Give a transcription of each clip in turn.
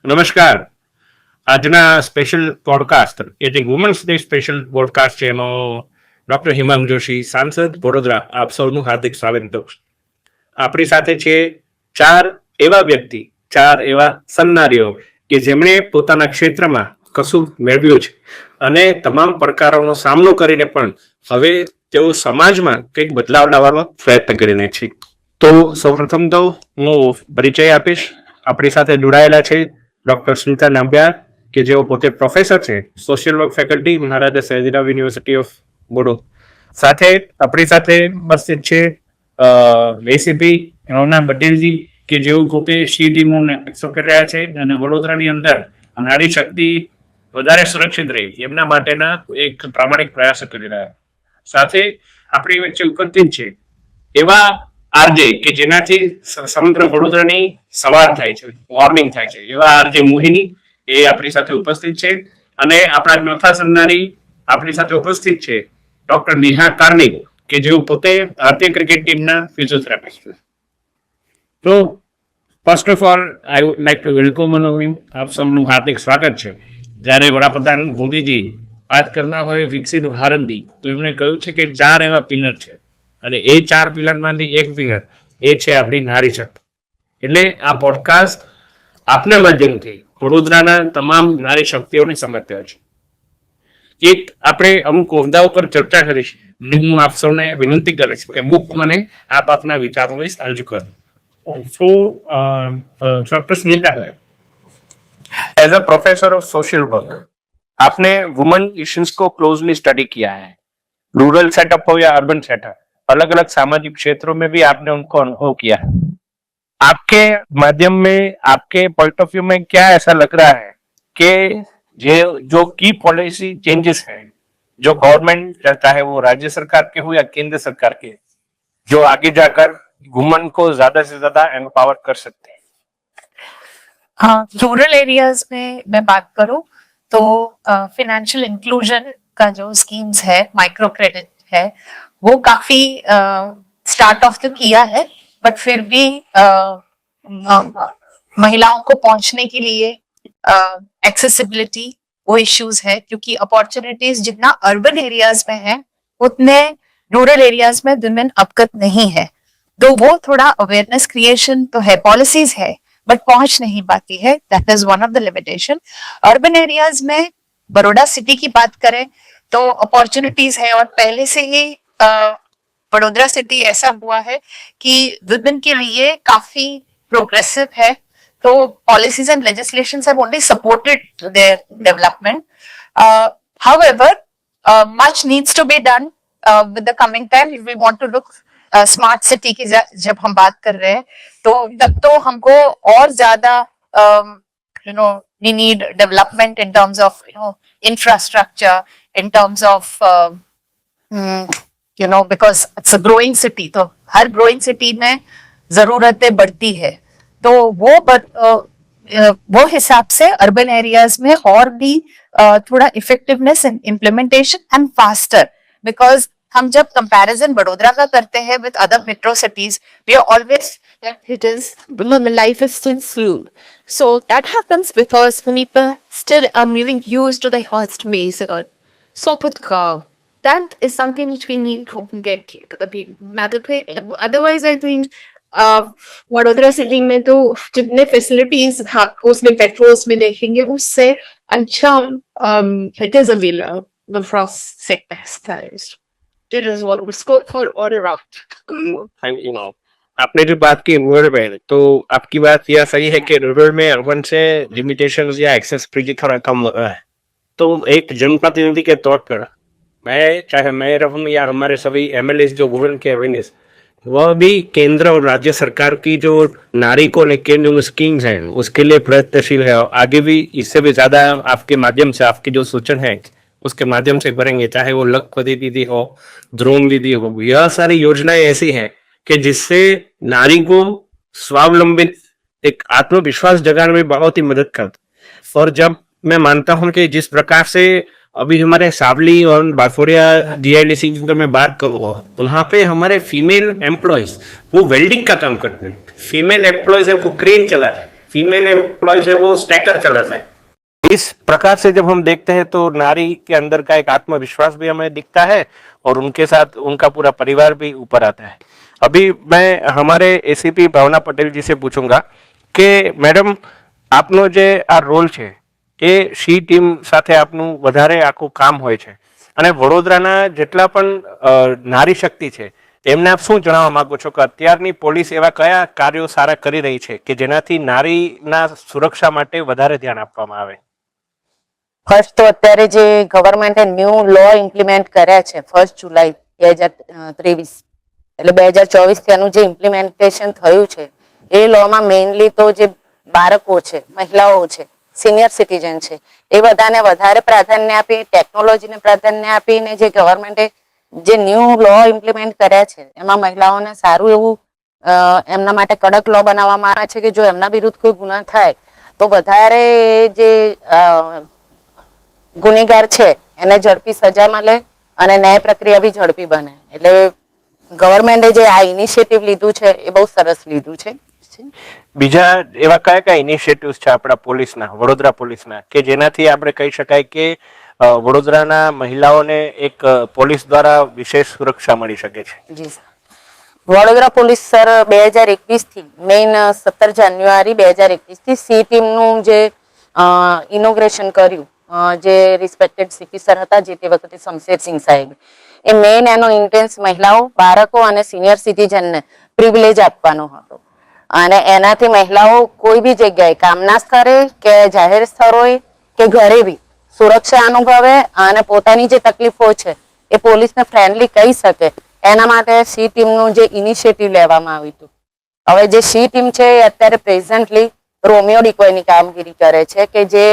નમસ્કાર. આજના special podcast એ જે વુમન્સ ડે સ્પેશિયલ પોડકાસ્ટ છે એનો ડૉક્ટર હિમાંગ જોશી, સાંસદ વડોદરા, આપ સૌનું હાર્દિક સ્વાગત કરું છું. આપણી સાથે છે ચાર એવા વ્યક્તિ, ચાર એવા સન્નારીઓ કે જેમણે પોતાના ક્ષેત્રમાં કશું મેળવ્યું છે અને તમામ પડકારોનો સામનો કરીને પણ હવે તેઓ સમાજમાં કંઈક બદલાવ લાવવાનો પ્રયત્ન કરીને છે. તો સૌપ્રથમ તો હું પરિચય આપીશ. આપણી સાથે જોડાયેલા છે ડૉક્ટર સ્મિતા નાંબિયાર, કે જેઓ પોતે પ્રોફેસર છે, social work faculty, Maharaja Sayajirao university of Bodo. સાથે આપણી સાથે ઉપસ્થિત છે એસીપી રવના પટેલજી, કે જેઓ પોતે સી ટીમોને કરી રહ્યા છે અને વડોદરાની અંદર નારી શક્તિ વધારે સુરક્ષિત રહે એમના માટેના એક પ્રામાણિક પ્રયાસો કરી રહ્યા. સાથે આપણી વચ્ચે ઉપસ્થિત છે એવા આરજે કે જેનાથી સમગ્ર વડોદરાની સવાર થાય છે, મોર્નિંગ થાય છે, એવા આરજે મોહિની એ આપણી સાથે ઉપસ્થિત છે. અને આપણા ચોથા સન્નારી આપણી સાથે ઉપસ્થિત છે ડોક્ટર નેહા કાર્નિક, કે જેઓ પોતે ભારતીય ક્રિકેટ ટીમના ફિઝિયોથેરાપિસ્ટ છે. તો first of all I would like two welcome you. આપ સૌનું હાર્દિક સ્વાગત છે. જ્યારે વડાપ્રધાન મોદીજી વાત કરતા હોય વિકસિત ભારતની, તો એમણે કહ્યું છે કે 4 એવા પિલર છે અને એ 4 પિલરમાંથી એક પિલર એ છે આપણી નારી શક્તિ. એટલે આ પોડકાસ્ટ આપના માધ્યમથી વડોદરાના તમામ નારી શક્તિઓને સમર્પ્યો છે. એક આપણે અમુક હોદ્દા ઉપર ચર્ચા કરીશ. હું આપ સૌને વિનંતી કરીશ કે બુક મને આપ આપના વિચારો વિશે રજૂ કરો. Doctor Smita, as a professor of social work आपने वुमेन इश्यूज को क्लोजली स्टडी किया है. रूरल सेटअप हो या अर्बन सेटअप, अलग अलग सामाजिक क्षेत्रों में भी आपने उनको अनुभव किया है. आपके माध्यम में, आपके पॉइंट ऑफ व्यू में क्या ऐसा लग रहा है कि जो की पॉलिसी चेंजेस हैं जो गवर्नमेंट चाहे वो राज्य सरकार के हो या केंद्र सरकार के, जो आगे जाकर वुमेन को ज्यादा से ज्यादा एम्पावर कर सकते हैं? हाँ, रूरल एरियाज में मैं बात करूं तो फिनेंशियल इंक्लूजन का जो स्कीम्स है, माइक्रो क्रेडिट है, वो काफी स्टार्ट ऑफ तो किया है, बट फिर भी महिलाओं को पहुंचने के लिए एक्सेसिबिलिटी वो इश्यूज है, क्योंकि अपॉर्चुनिटीज जितना अर्बन एरियाज में है उतने रूरल एरियाज में वुमेन अवगत नहीं है. तो वो थोड़ा अवेयरनेस क्रिएशन तो है, पॉलिसीज है, बट पहुंच नहीं पाती है. That is one of the limitation. Urban areas में बड़ौदा सिटी की बात करें तो अपॉर्चुनिटीज है, और पहले से ही वडोदरा सिटी ऐसा हुआ है कि वुमेन के लिए काफी प्रोग्रेसिव है. तो policies and legislations have only supported their development. However, much needs to be done with the coming time if we want to look smart city की जब हम बात कर रहे हैं तो तब तो हमको और ज्यादा we need development in terms of infrastructure, in terms of because it's a growing city, तो हर growing city में जरूरतें बढ़ती है. तो वो हिसाब से अर्बन एरियाज में और भी थोड़ा effectiveness in implementation and faster, because हम जब कंपैरिजन बड़ोदरा का करते हैं with other metro cities, we are always it is life is still slow, so that happens because people still are moving used to the first ways. So put that is something which we need to get to the people. Otherwise I think Vadodara city में तो जितने facilities उसमें patrols में देखेंगे उससे अच्छा it is available for sectors. It is what we scope for all around. आपने जो बात की रूरल में, तो आपकी बात यह सही है कि रूरल में अर्बन से लिमिटेशंस या एक्सेसिबिलिटी थोड़ा कम है. तो एक जनप्रतिनिधि के तौर पर चाहे मैं रहूं या हमारे सभी एमएलए जो वुमेन के अवेयरनेस, वह भी केंद्र और राज्य सरकार की जो नारी को लेकर जो स्कीम्स हैं उसके लिए प्रयत्नशील है. आगे भी इससे भी ज्यादा आपके माध्यम से, आपके जो सूचन है उसके माध्यम से करेंगे. चाहे वो लखपति दीदी हो, ध्रुव दीदी हो, यह सारी योजनाएं ऐसी हैं कि जिससे नारी को स्वावलंबित एक आत्मविश्वास जगाने में बहुत ही मदद करता. और जब मैं मानता हूं कि जिस प्रकार से अभी हमारे सावली और बाफोरिया डीआईडीसी की मैं बात करूँ, वहाँ पे हमारे फीमेल एम्प्लॉयज वो वेल्डिंग का काम करते हैं. फीमेल एम्प्लॉयज है वो क्रेन चला रहे हैं, फीमेल एम्प्लॉयज है वो स्टैकर चलाते हैं। इस प्रकार से जब हम देखते हैं तो नारी के अंदर का एक आत्मविश्वास भी हमें दिखता है और उनके साथ उनका पूरा परिवार भी ऊपर आता है। अभी मैं हमारे एसीपी भावना पटेल जी से पूछूंगा કે મેડમ આપનો જે આ રોલ છે એ સી ટીમ સાથે આપનું વધારે આખું કામ હોય છે અને વડોદરાના જેટલા પણ નારી શક્તિ છે એમને આપ શું જણાવવા માંગો છો કે અત્યારની પોલીસ એવા કયા કાર્યો સારા કરી રહી છે કે જેનાથી નારીના સુરક્ષા માટે વધારે ધ્યાન આપવામાં આવે? ફર્સ્ટ તો અત્યારે જે ગવર્મેન્ટે ન્યૂ લો ઇમ્પ્લિમેન્ટ કર્યા છે 1 જુલાઈ 2023 એટલે 2024 થી એનું જે ઇમ્પ્લિમેન્ટેશન થયું છે એ લોમાં મેઇનલી તો જે બાળકો છે, મહિલાઓ છે, સિનિયર સિટીઝન છે એ બધાને વધારે પ્રાધાન્ય આપી, ટેકનોલોજીને પ્રાધાન્ય આપીને જે ગવર્મેન્ટે જે ન્યૂ લો ઇમ્પ્લિમેન્ટ કર્યા છે એમાં મહિલાઓને સારું એવું એમના માટે કડક લો બનાવવામાં આવે છે કે જો એમના વિરુદ્ધ કોઈ ગુના થાય તો વધારે જે ગુનેગાર છે એને ઝડપી સજા મળે અને ન્યાય પ્રક્રિયા બી ઝડપી બને. એટલે ગવર્મેન્ટે જે આ ઇનિશિયેટિવ લીધું છે એ બહુ સરસ લીધું છે. બીજા એવા કયા કયા ઇનિશિયેટિવ્સ છે આપણા પોલીસના, વડોદરા પોલીસના, કે જેનાથી આપણે કહી શકાય કે વડોદરાના મહિલાઓને એક પોલીસ દ્વારા વિશેષ સુરક્ષા મળી શકે છે? જી સર, વડોદરા પોલીસ સર 2021 થી મેઇન 17 જાન્યુઆરી 2021 થી સી ટીમનું જે ઇનોગ્રેશન કર્યું, જે રિસ્પેક્ટેડ સીપી સર હતા જે તે વખતે શમશેરસિંહ સાહેબ, એ મેઇન એનો ઇન્ટેન્સ મહિલાઓ, બાળકો અને સિનિયર સિટીઝનને પ્રિવિલેજ આપવાનો હતો અને એનાથી મહિલાઓ કોઈ બી જગ્યાએ કામના સ્થળે કે જાહેર સ્થળોએ કે ઘરે બી સુરક્ષા અનુભવે અને પોતાની જે તકલીફો છે એ પોલીસને ફ્રેન્ડલી કહી શકે. એના માટે સી ટીમનું જે ઇનિશિયેટિવ લેવામાં આવ્યું હતું. હવે જે સી ટીમ છે એ અત્યારે પ્રેઝન્ટલી રોમિયો ડિકોયની કામગીરી કરે છે કે જે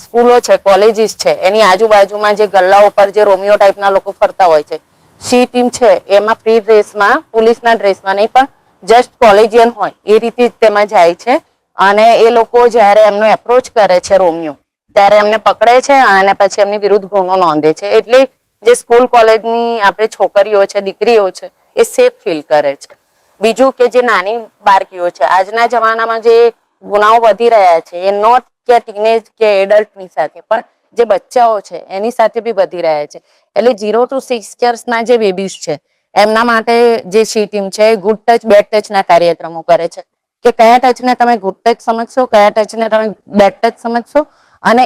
સ્કૂલો છે, કોલેજીસ છે એની આજુબાજુમાં જે ગલ્લાઓ પર જે રોમિયો ટાઈપના લોકો ફરતા હોય છે, સી ટીમ છે એમાં ફ્રી ડ્રેસમાં, પોલીસના ડ્રેસમાં નહીં પણ જસ્ટ કોલેજિયન હોય એ રીતે તેમાં જાય છે અને એ લોકો જ્યારે એમનો એપ્રોચ કરે છે રોમિયો ત્યારે એમને પકડે છે અને પછી એમની વિરુદ્ધ ગુનો નોંધે છે. એટલે જે સ્કૂલ કોલેજની આપણે છોકરીઓ છે, દીકરીઓ છે એ સેફ ફીલ કરે છે. બીજું કે જે નાની બાળકીઓ છે, આજના જમાનામાં જે ગુનાઓ વધી રહ્યા છે એ નોટ કે ટીનેજ કે એડલ્ટની સાથે પણ જે બચ્ચાઓ છે એની સાથે બી વધી રહ્યા છે. એટલે 0 to 6 યર્સના જે બેબીઝ છે એમના માટે જે સી ટીમ છે ગુડ ટચ, બેડ ટચના કાર્યક્રમો કરે છે કે કયા ટચને તમે ગુડ ટચ સમજશો, કયા ટચને તમે બેડ ટચ સમજશો. અને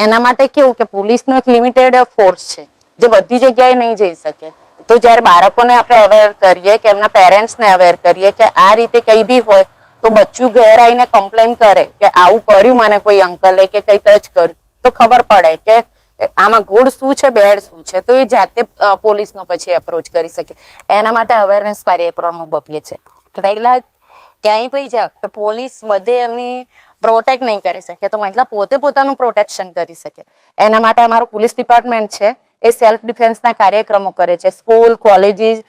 એના માટે કેવું કે પોલીસનો એક લિમિટેડ ફોર્સ છે જે બધી જગ્યાએ નહીં જઈ શકે. તો જ્યારે બાળકોને આપણે અવેર કરીએ કે એમના પેરેન્ટ્સને અવેર કરીએ કે આ રીતે કઈ બી હોય તો બચ્ચું ઘેર આવીને કમ્પ્લેન કરે કે આવું કર્યું મને કોઈ અંકલે કે કઈ ટચ કર્યું તો ખબર પડે કે આમાં ગુડ શું છે, બેડ શું છે, તો એ જાતે પોલીસનો પછી એપ્રોચ કરી શકે. એના માટે અવેરનેસ કાર્યક્રમો બપીએ છે. પહેલા ક્યાંય પણ જાવ તો પોલીસ બધે એમની પ્રોટેક્ટ નહીં કરી શકે તો મહિલા પોતે પોતાનું પ્રોટેક્શન કરી શકે. એના માટે અમારું પોલીસ ડિપાર્ટમેન્ટ છે એ સેલ્ફ ડિફેન્સના કાર્યક્રમો કરે છે. સ્કૂલ, કોલેજીસ,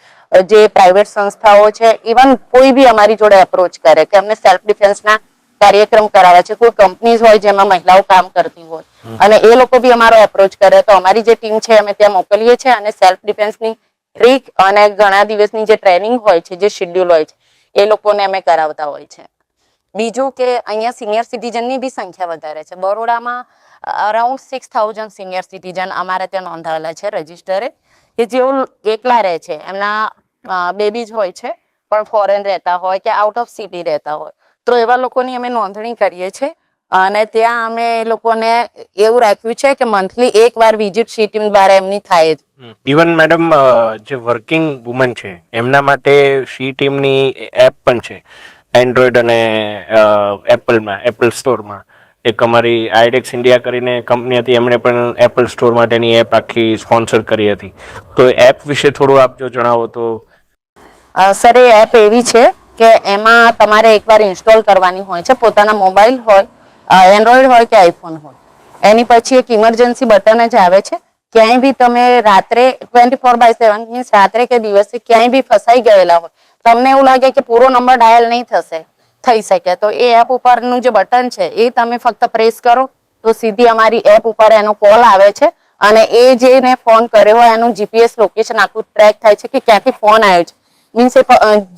જે પ્રાઇવેટ સંસ્થાઓ છે, ઇવન કોઈ બી અમારી જોડે એપ્રોચ કરે કે અમને સેલ્ફ ડિફેન્સના કાર્યક્રમ કરાવે છે. કોઈ કંપનીઝ હોય જેમાં મહિલાઓ કામ કરતી હોય અને એ લોકો બી અમારો એપ્રોચ કરે તો અમારી જે ટીમ છે અમે ત્યાં મોકલીએ છીએ અને સેલ્ફ ડિફેન્સની ટ્રીક અને ઘણા દિવસની જે ટ્રેનિંગ હોય છે, જે શેડ્યુલ હોય છે એ લોકોને અમે કરાવતા હોય છે. બીજું કે અહીંયા સિનિયર સિટીઝનની બી સંખ્યા વધારે છે. બરોડામાં અરાઉન્ડ 6000 સિનિયર સિટીઝન અમારે ત્યાં નોંધાયેલા છે રજિસ્ટરે, કે જેઓ એકલા રહે છે, એમના બેબીઝ હોય છે પણ ફોરેન રહેતા હોય કે આઉટ ઓફ સિટી રહેતા હોય તો એવા લોકોની અમે નોંધણી કરીએ છીએ અને ત્યાં અમે એ લોકોને એવું રાખ્યું છે કે મંથલી એકવાર વિઝિટ સી ટીમ દ્વારા એમની થાય જ. ઇવન મેડમ જે વર્કિંગ વુમન છે એમના માટે સી ટીમની એપ પણ છે એન્ડ્રોઈડ અને એપલમાં, એપલ સ્ટોરમાં. એક અમારી આઈડેક્સ ઇન્ડિયા કરીને કંપની હતી, એમણે પણ એપલ સ્ટોર માટેની એપ આખી સ્પોન્સર કરી હતી. તો એપ વિશે થોડું આપ જો જણાવો તો. સર, એ એપ એવી છે કે એમાં તમારે એકવાર ઇન્સ્ટોલ કરવાની હોય છે. પોતાના મોબાઈલ હોય, એન્ડ્રોઈડ હોય કે આઈફોન હોય, એની પછી એક ઇમરજન્સી બટન જ આવે છે. ક્યાંય બી તમે રાત્રે 24/7 મીન્સ રાત્રે કે દિવસે ક્યાંય બી ફસાઈ ગયેલા હોય, તમને એવું લાગે કે પૂરો નંબર ડાયલ નહીં થઈ શકે તો એ એપ ઉપરનું જે બટન છે એ તમે ફક્ત પ્રેસ કરો તો સીધી અમારી એપ ઉપર એનો કોલ આવે છે અને એ જેને ફોન કર્યો હોય એનું જીપીએસ લોકેશન આખું ટ્રેક થાય છે કે ક્યાંથી ફોન આવ્યો છે. મીન્સ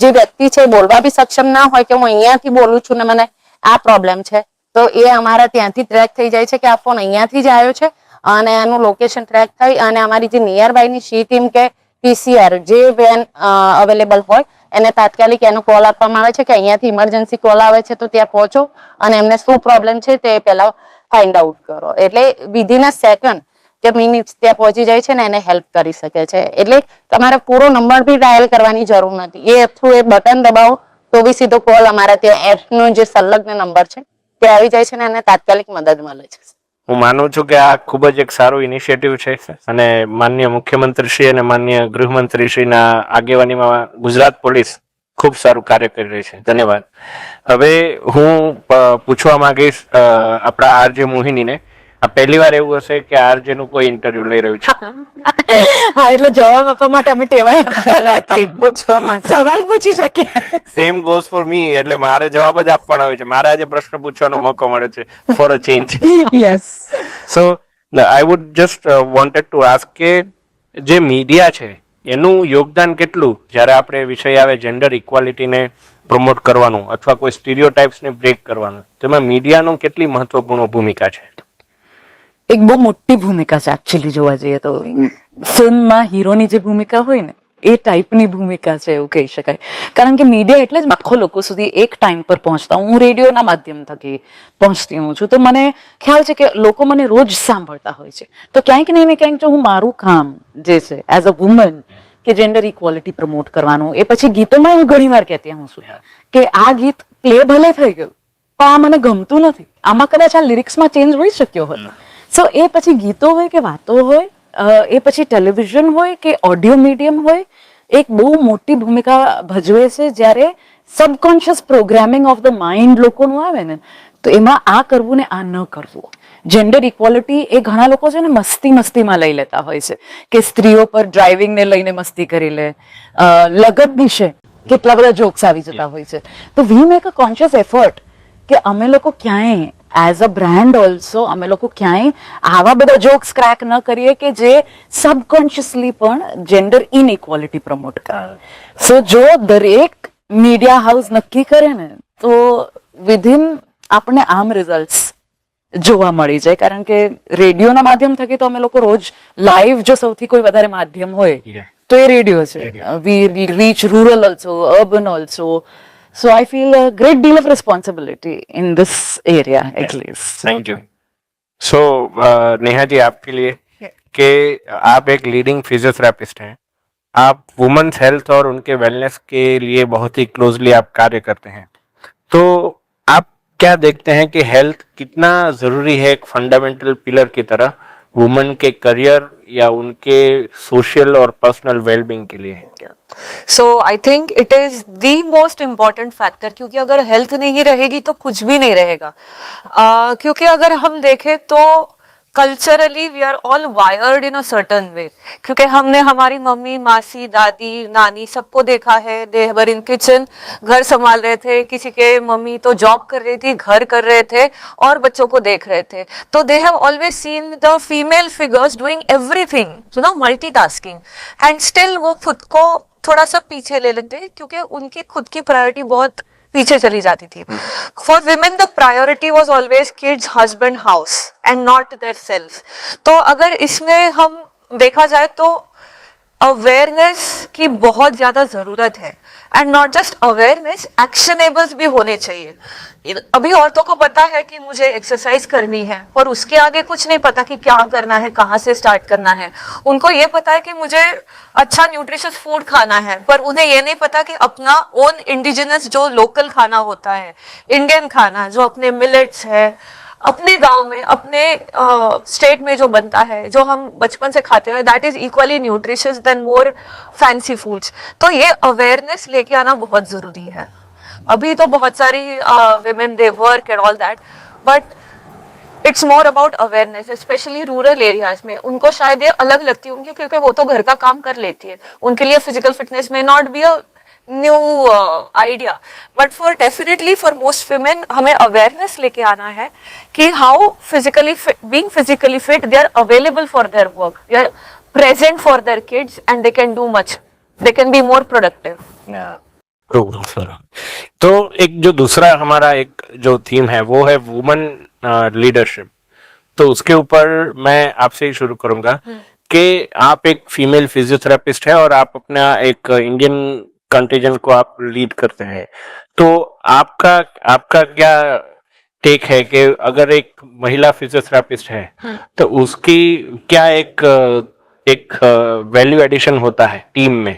જે વ્યક્તિ છે બોલવા બી સક્ષમ ના હોય કે હું અહીંયાથી બોલું છું ને મને આ પ્રોબ્લેમ છે, તો એ અમારા ત્યાંથી ટ્રેક થઈ જાય છે કે આ ફોન અહીંયાથી જ આવ્યો છે, અને એનું લોકેશન ટ્રેક થઈ અને અમારી જે નિયર બાય ની સી ટીમ કે પીસીઆર જે વેન અવેલેબલ હોય એને તાત્કાલિક એનો કોલ આપવામાં આવે છે કે અહીંયાથી ઇમરજન્સી કોલ આવે છે તો ત્યાં પહોંચો અને એમને શું પ્રોબ્લેમ છે તે પહેલા ફાઇન્ડ આઉટ કરો. એટલે વિધિન અ સેકન્ડ કે મિનિટ્સ ત્યાં પહોંચી જાય છે ને એને હેલ્પ કરી શકે છે. એટલે તમારે પૂરો નંબર બી ડાયલ કરવાની જરૂર નથી, એ થ્રુ એ બટન દબાવો તો બી સીધો કોલ અમારા ત્યાં એપ નો જે સંલગ્ન નંબર છે તે આવી જાય છે ને એને તાત્કાલિક મદદ મળે છે. હું માનું છું કે આ ખૂબ જ એક સારું ઇનિશિયેટિવ છે અને માનનીય મુખ્યમંત્રી શ્રી અને માનનીય ગૃહમંત્રી શ્રીના આગેવાનીમાં ગુજરાત પોલીસ ખૂબ સારું કાર્ય કરી રહી છે. ધન્યવાદ. હવે હું પૂછવા માંગીશ આપણા આરજે મોહિનીને, આ પહેલી વાર એવું હશે કે આરજે નું કોઈ ઇન્ટરવ્યુ લઈ રહ્યું છે? હા, એટલે જવાબ આપવા માટે અમે ટેવાય સવાલ પૂછી શકીએ. સેમ ગોઝ ફોર મી, એટલે મારે જવાબ જ આપવાનો હોય છે. મારે આજે પ્રશ્ન પૂછવાનો મોકો મળે છે for a change. Yes. So I would just wanted to ask કે જે મીડિયા છે એનું યોગદાન કેટલું જ્યારે આપણે વિષય આવે જેન્ડર ઇક્વાલિટીને પ્રમોટ કરવાનું અથવા કોઈ સ્ટીરિયોટાઇપ્સને બ્રેક કરવાનું, તેમાં મીડિયાનો કેટલી મહત્વપૂર્ણ ભૂમિકા છે? એક બહુ મોટી ભૂમિકા છે એકચ્યુઅલી જોવા જઈએ તો. ફિલ્મમાં હીરોની જે ભૂમિકા હોય ને એ ટાઈપની ભૂમિકા છે એવું કહી શકાય. કારણ કે મીડિયા એટલે જ લાખો લોકો સુધી એક ટાઈમ પર પહોંચતા. હું રેડિયોના માધ્યમ થકી પહોંચતી હોઉં છું, તો મને ખ્યાલ છે કે લોકો મને રોજ સાંભળતા હોય છે. તો ક્યાંક ને ક્યાંક જો હું મારું કામ જે છે એઝ અ વુમન કે જેન્ડર ઇક્વાલિટી પ્રમોટ કરવાનું, એ પછી ગીતોમાં હું ઘણી વાર કહેતી હું છું કે આ ગીત પ્લે ભલે થઈ ગયું પણ આ મને ગમતું નથી, આમાં કદાચ આ લિરિક્સમાં ચેન્જ હોઈ શક્યો હોત. સો એ પછી ગીતો હોય કે વાતો હોય, એ પછી ટેલિવિઝન હોય કે ઓડિયો મીડિયમ હોય, એક બહુ મોટી ભૂમિકા ભજવે છે. જ્યારે subconscious programming of the mind લોકોનું આવે ને તો એમાં આ કરવું ને આ ન કરવું. જેન્ડર ઇક્વાલિટી એ ઘણા લોકો છે ને મસ્તીમાં લઈ લેતા હોય છે કે સ્ત્રીઓ પર ડ્રાઇવિંગ ને લઈને મસ્તી કરી લે, લગન વિશે કેટલા બધા જોક્સ આવી જતા હોય છે. તો we make a conscious effort કે અમે લોકો ક્યાંય એઝ અ બ્રાન્ડ ઓલ્સો અમે લોકો ક્યાંય આવા બધા જોક્સ ક્રેક ન કરીએ કે જે સબકોન્શિયસલી પણ જેન્ડર ઇનઇક્વાલિટી પ્રમોટ કરે. સો જો દરેક મીડિયા હાઉસ નક્કી કરે ને તો વિધિન આપણને આમ રિઝલ્ટ્સ જોવા મળી જાય. કારણ કે રેડિયોના માધ્યમ થકી તો અમે લોકો રોજ લાઈવ, જો સૌથી કોઈ વધારે માધ્યમ હોય તો એ રેડિયો છે. We reach rural also, urban also. So I feel a great deal of responsibility in this area at least. Thank you. So Neha ji आपके लिए कि आप एक लीडिंग फिजियोथेरेपिस्ट हैं, आप वुमेन्स हेल्थ और उनके वेलनेस के लिए बहुत ही क्लोजली आप कार्य करते हैं, तो आप क्या देखते हैं कि हेल्थ कितना जरूरी है एक फंडामेंटल पिलर की तरह वुमेन के करियर या उनके सोशल और पर्सनल वेलबींग के लिए? So I think it is the most important factor, क्योंकि अगर हेल्थ नहीं रहेगी तो कुछ भी नहीं रहेगा. क्योंकि अगर हम देखें तो culturally we are all wired in a certain way, क्योंकि हमने हमारी मम्मी, मासी, दादी, नानी सबको देखा है, दे वर इन किचन, घर संभाल रहे थे. किसी के मम्मी तो जॉब कर रही थी, घर कर रहे थे और बच्चों को देख रहे थे. तो they have always seen the female figures doing everything, you know, multitasking, and still वो खुद को थोड़ा सा पीछे ले लेते क्योंकि उनकी खुद की प्रायोरिटी बहुत पीछे चली जाती थी. For women the priority was always kids, husband, house and not their self. तो अगर इसमें हम देखा जाए तो अवेयरनेस की बहुत ज्यादा जरूरत है, and not just awareness, actionables भी होने चाहिए. अभी औरतों को पता है कि मुझे एक्सरसाइज करनी है, पर उसके आगे कुछ नहीं पता कि क्या करना है, कहाँ से स्टार्ट करना है. उनको ये पता है कि मुझे अच्छा न्यूट्रिशियस फूड खाना है, पर उन्हें ये नहीं पता कि अपना ओन इंडिजिनस जो लोकल खाना होता है, इंडियन खाना जो अपने मिलेट्स है, अपने गांव में, अपने स्टेट में जो बनता है, जो हम बचपन से खाते हैं, that is equally nutritious than more fancy foods. तो ये अवेयरनेस लेके आना बहुत जरूरी है. अभी तो बहुत सारी women they work and all that, but it's more about awareness, especially rural areas में. उनको शायद ये अलग लगती होंगी क्योंकि वो तो घर का काम कर लेती है, उनके लिए physical fitness may not be a new idea, but for definitely for most women हमें awareness लेके आना है कि how being physically fit, they are available for their work, they are present for their kids, and they can do much, they can be more productive. तो एक जो दूसरा हमारा एक जो थीम है वो है वुमन लीडरशिप। तो उसके ऊपर मैं आपसे ही शुरू करूंगा कि आप एक फीमेल फिजियोथेरेपिस्ट है और आप अपना एक इंडियन कंटिजेंट को आप लीड करते हैं। तो आपका आपका क्या टेक है कि अगर एक महिला फिजियोथेरेपिस्ट है तो उसकी क्या एक वैल्यू एडिशन होता है टीम में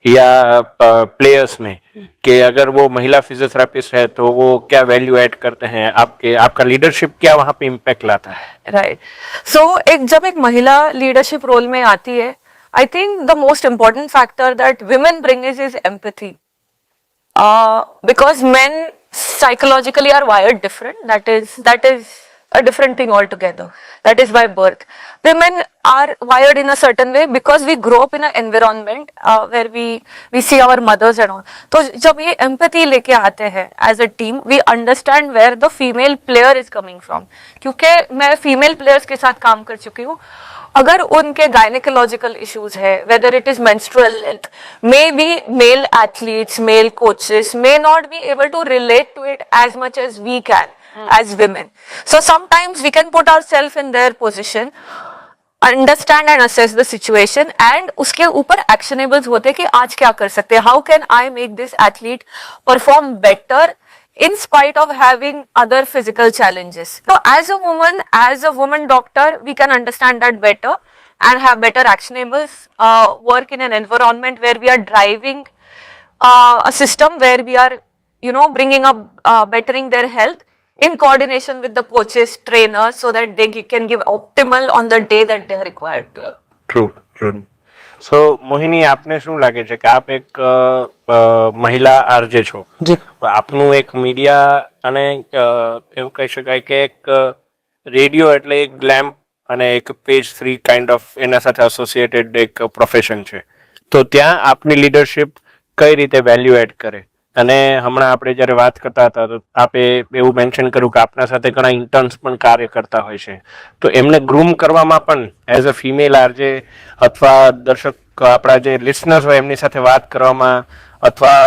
या प्लेयर्स में, कि अगर वो महिला फिजियोथेरेपिस्ट है तो वो क्या वैल्यू ऐड करते हैं, आपका लीडरशिप क्या वहां पे इम्पैक्ट लाता है? राइट। सो जब एक महिला लीडरशिप रोल में आती है, I think the most important factor that women bring is empathy, because men psychologically are wired different. That is a different thing altogether. That is by birth. Women are wired in a certain way because we grow up in an environment where we see our mothers and all. तो जब ये empathy लेके आते हैं as a team, we understand where the female player is coming from. क्योंकि मैं female players के साथ काम कर चुकी हूँ, अगर उनके गायनेकोलॉजिकल इश्यूज है, whether it is menstrual health, maybe male athletes, male coaches may not be able to relate to it as much as we can as women. So sometimes we can put ourselves in their position, understand and assess the situation, and उसके ऊपर actionables होते कि आज क्या कर सकते हैं, how can I make this athlete perform better in spite of having other physical challenges. So as a woman doctor, we can understand that better and have better actionables, work in an environment where we are driving a system where we are, bringing up, bettering their health in coordination with the coaches, trainers, so that they can give optimal on the day that they are required to. True. So Mohini, આપને શું લાગે છે કે આપ એક મહિલા RJ છો, આપનું એક મીડિયા અને એવું કહી શકાય કે એક રેડિયો એટલે એક ગ્લેમ અને એક પેજ 3 કાઇન્ડ ઓફ એના સાથે એસોસિએટેડ એક પ્રોફેશન છે, તો ત્યાં આપની લીડરશિપ કઈ રીતે વેલ્યુ એડ કરે? અને હમણાં આપણે જ્યારે વાત કરતા હતા તો આપે એવું મેન્શન કર્યું કે આપના સાથે ઘણા ઇન્ટર્ન્સ પણ કાર્ય કરતા હોય છે, તો એમને ગ્રૂમ કરવામાં પણ એઝ અ ફિમેલ આરજે અથવા દર્શક આપણા જે લિસનર્સ હોય એમની સાથે વાત કરવામાં અથવા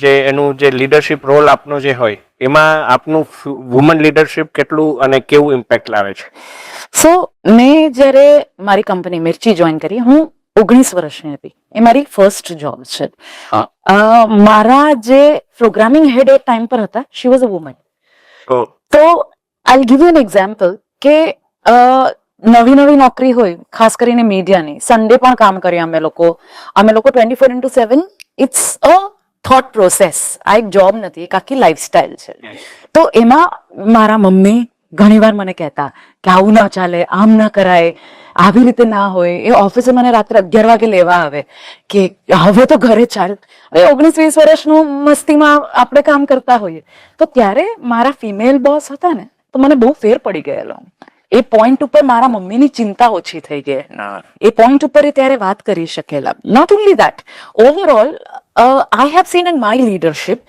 જે એનું જે લીડરશિપ રોલ આપનો જે હોય એમાં આપનું વુમન લીડરશિપ કેટલું અને કેવું ઇમ્પેક્ટ લાવે છે? સો મેં જ્યારે મારી કંપની મિર્ચી જોઈન કરી, હું 19 વર્ષની હતી, એ મારી ફર્સ્ટ જોબ છે. મારા જે પ્રોગ્રામિંગ હેડ એ ટાઈમ પર હતા, શી વોઝ અ વુમન. તો I give you an example કે નવી નોકરી હોય, ખાસ કરીને મીડિયાની, સન્ડે પણ કામ કરીએ અમે લોકો 24/7. It's a thought process. આ એક જોબ નથી, એક આખી લાઈફસ્ટાઈલ છે. તો એમાં મારા મમ્મી ઘણીવાર મને કહેતા કે આવું ના ચાલે, આમ ના કરાય, આવી રીતે ના હોય. એ ઓફિસે મને રાત્રે 11 વાગે લેવા આવે કે હવે તો ઘરે ચાલ. 19-20 વર્ષનું મસ્તીમાં આપણે કામ કરતા હોઈએ. તો ત્યારે મારા ફિમેલ બોસ હતા ને, તો મને બહુ ફેર પડી ગયેલો. એ પોઈન્ટ ઉપર મારા મમ્મીની ચિંતા ઓછી થઈ ગઈ. એ પોઈન્ટ ઉપર એ ત્યારે વાત કરી શકેલા. Not only that, overall I have seen in my leadership,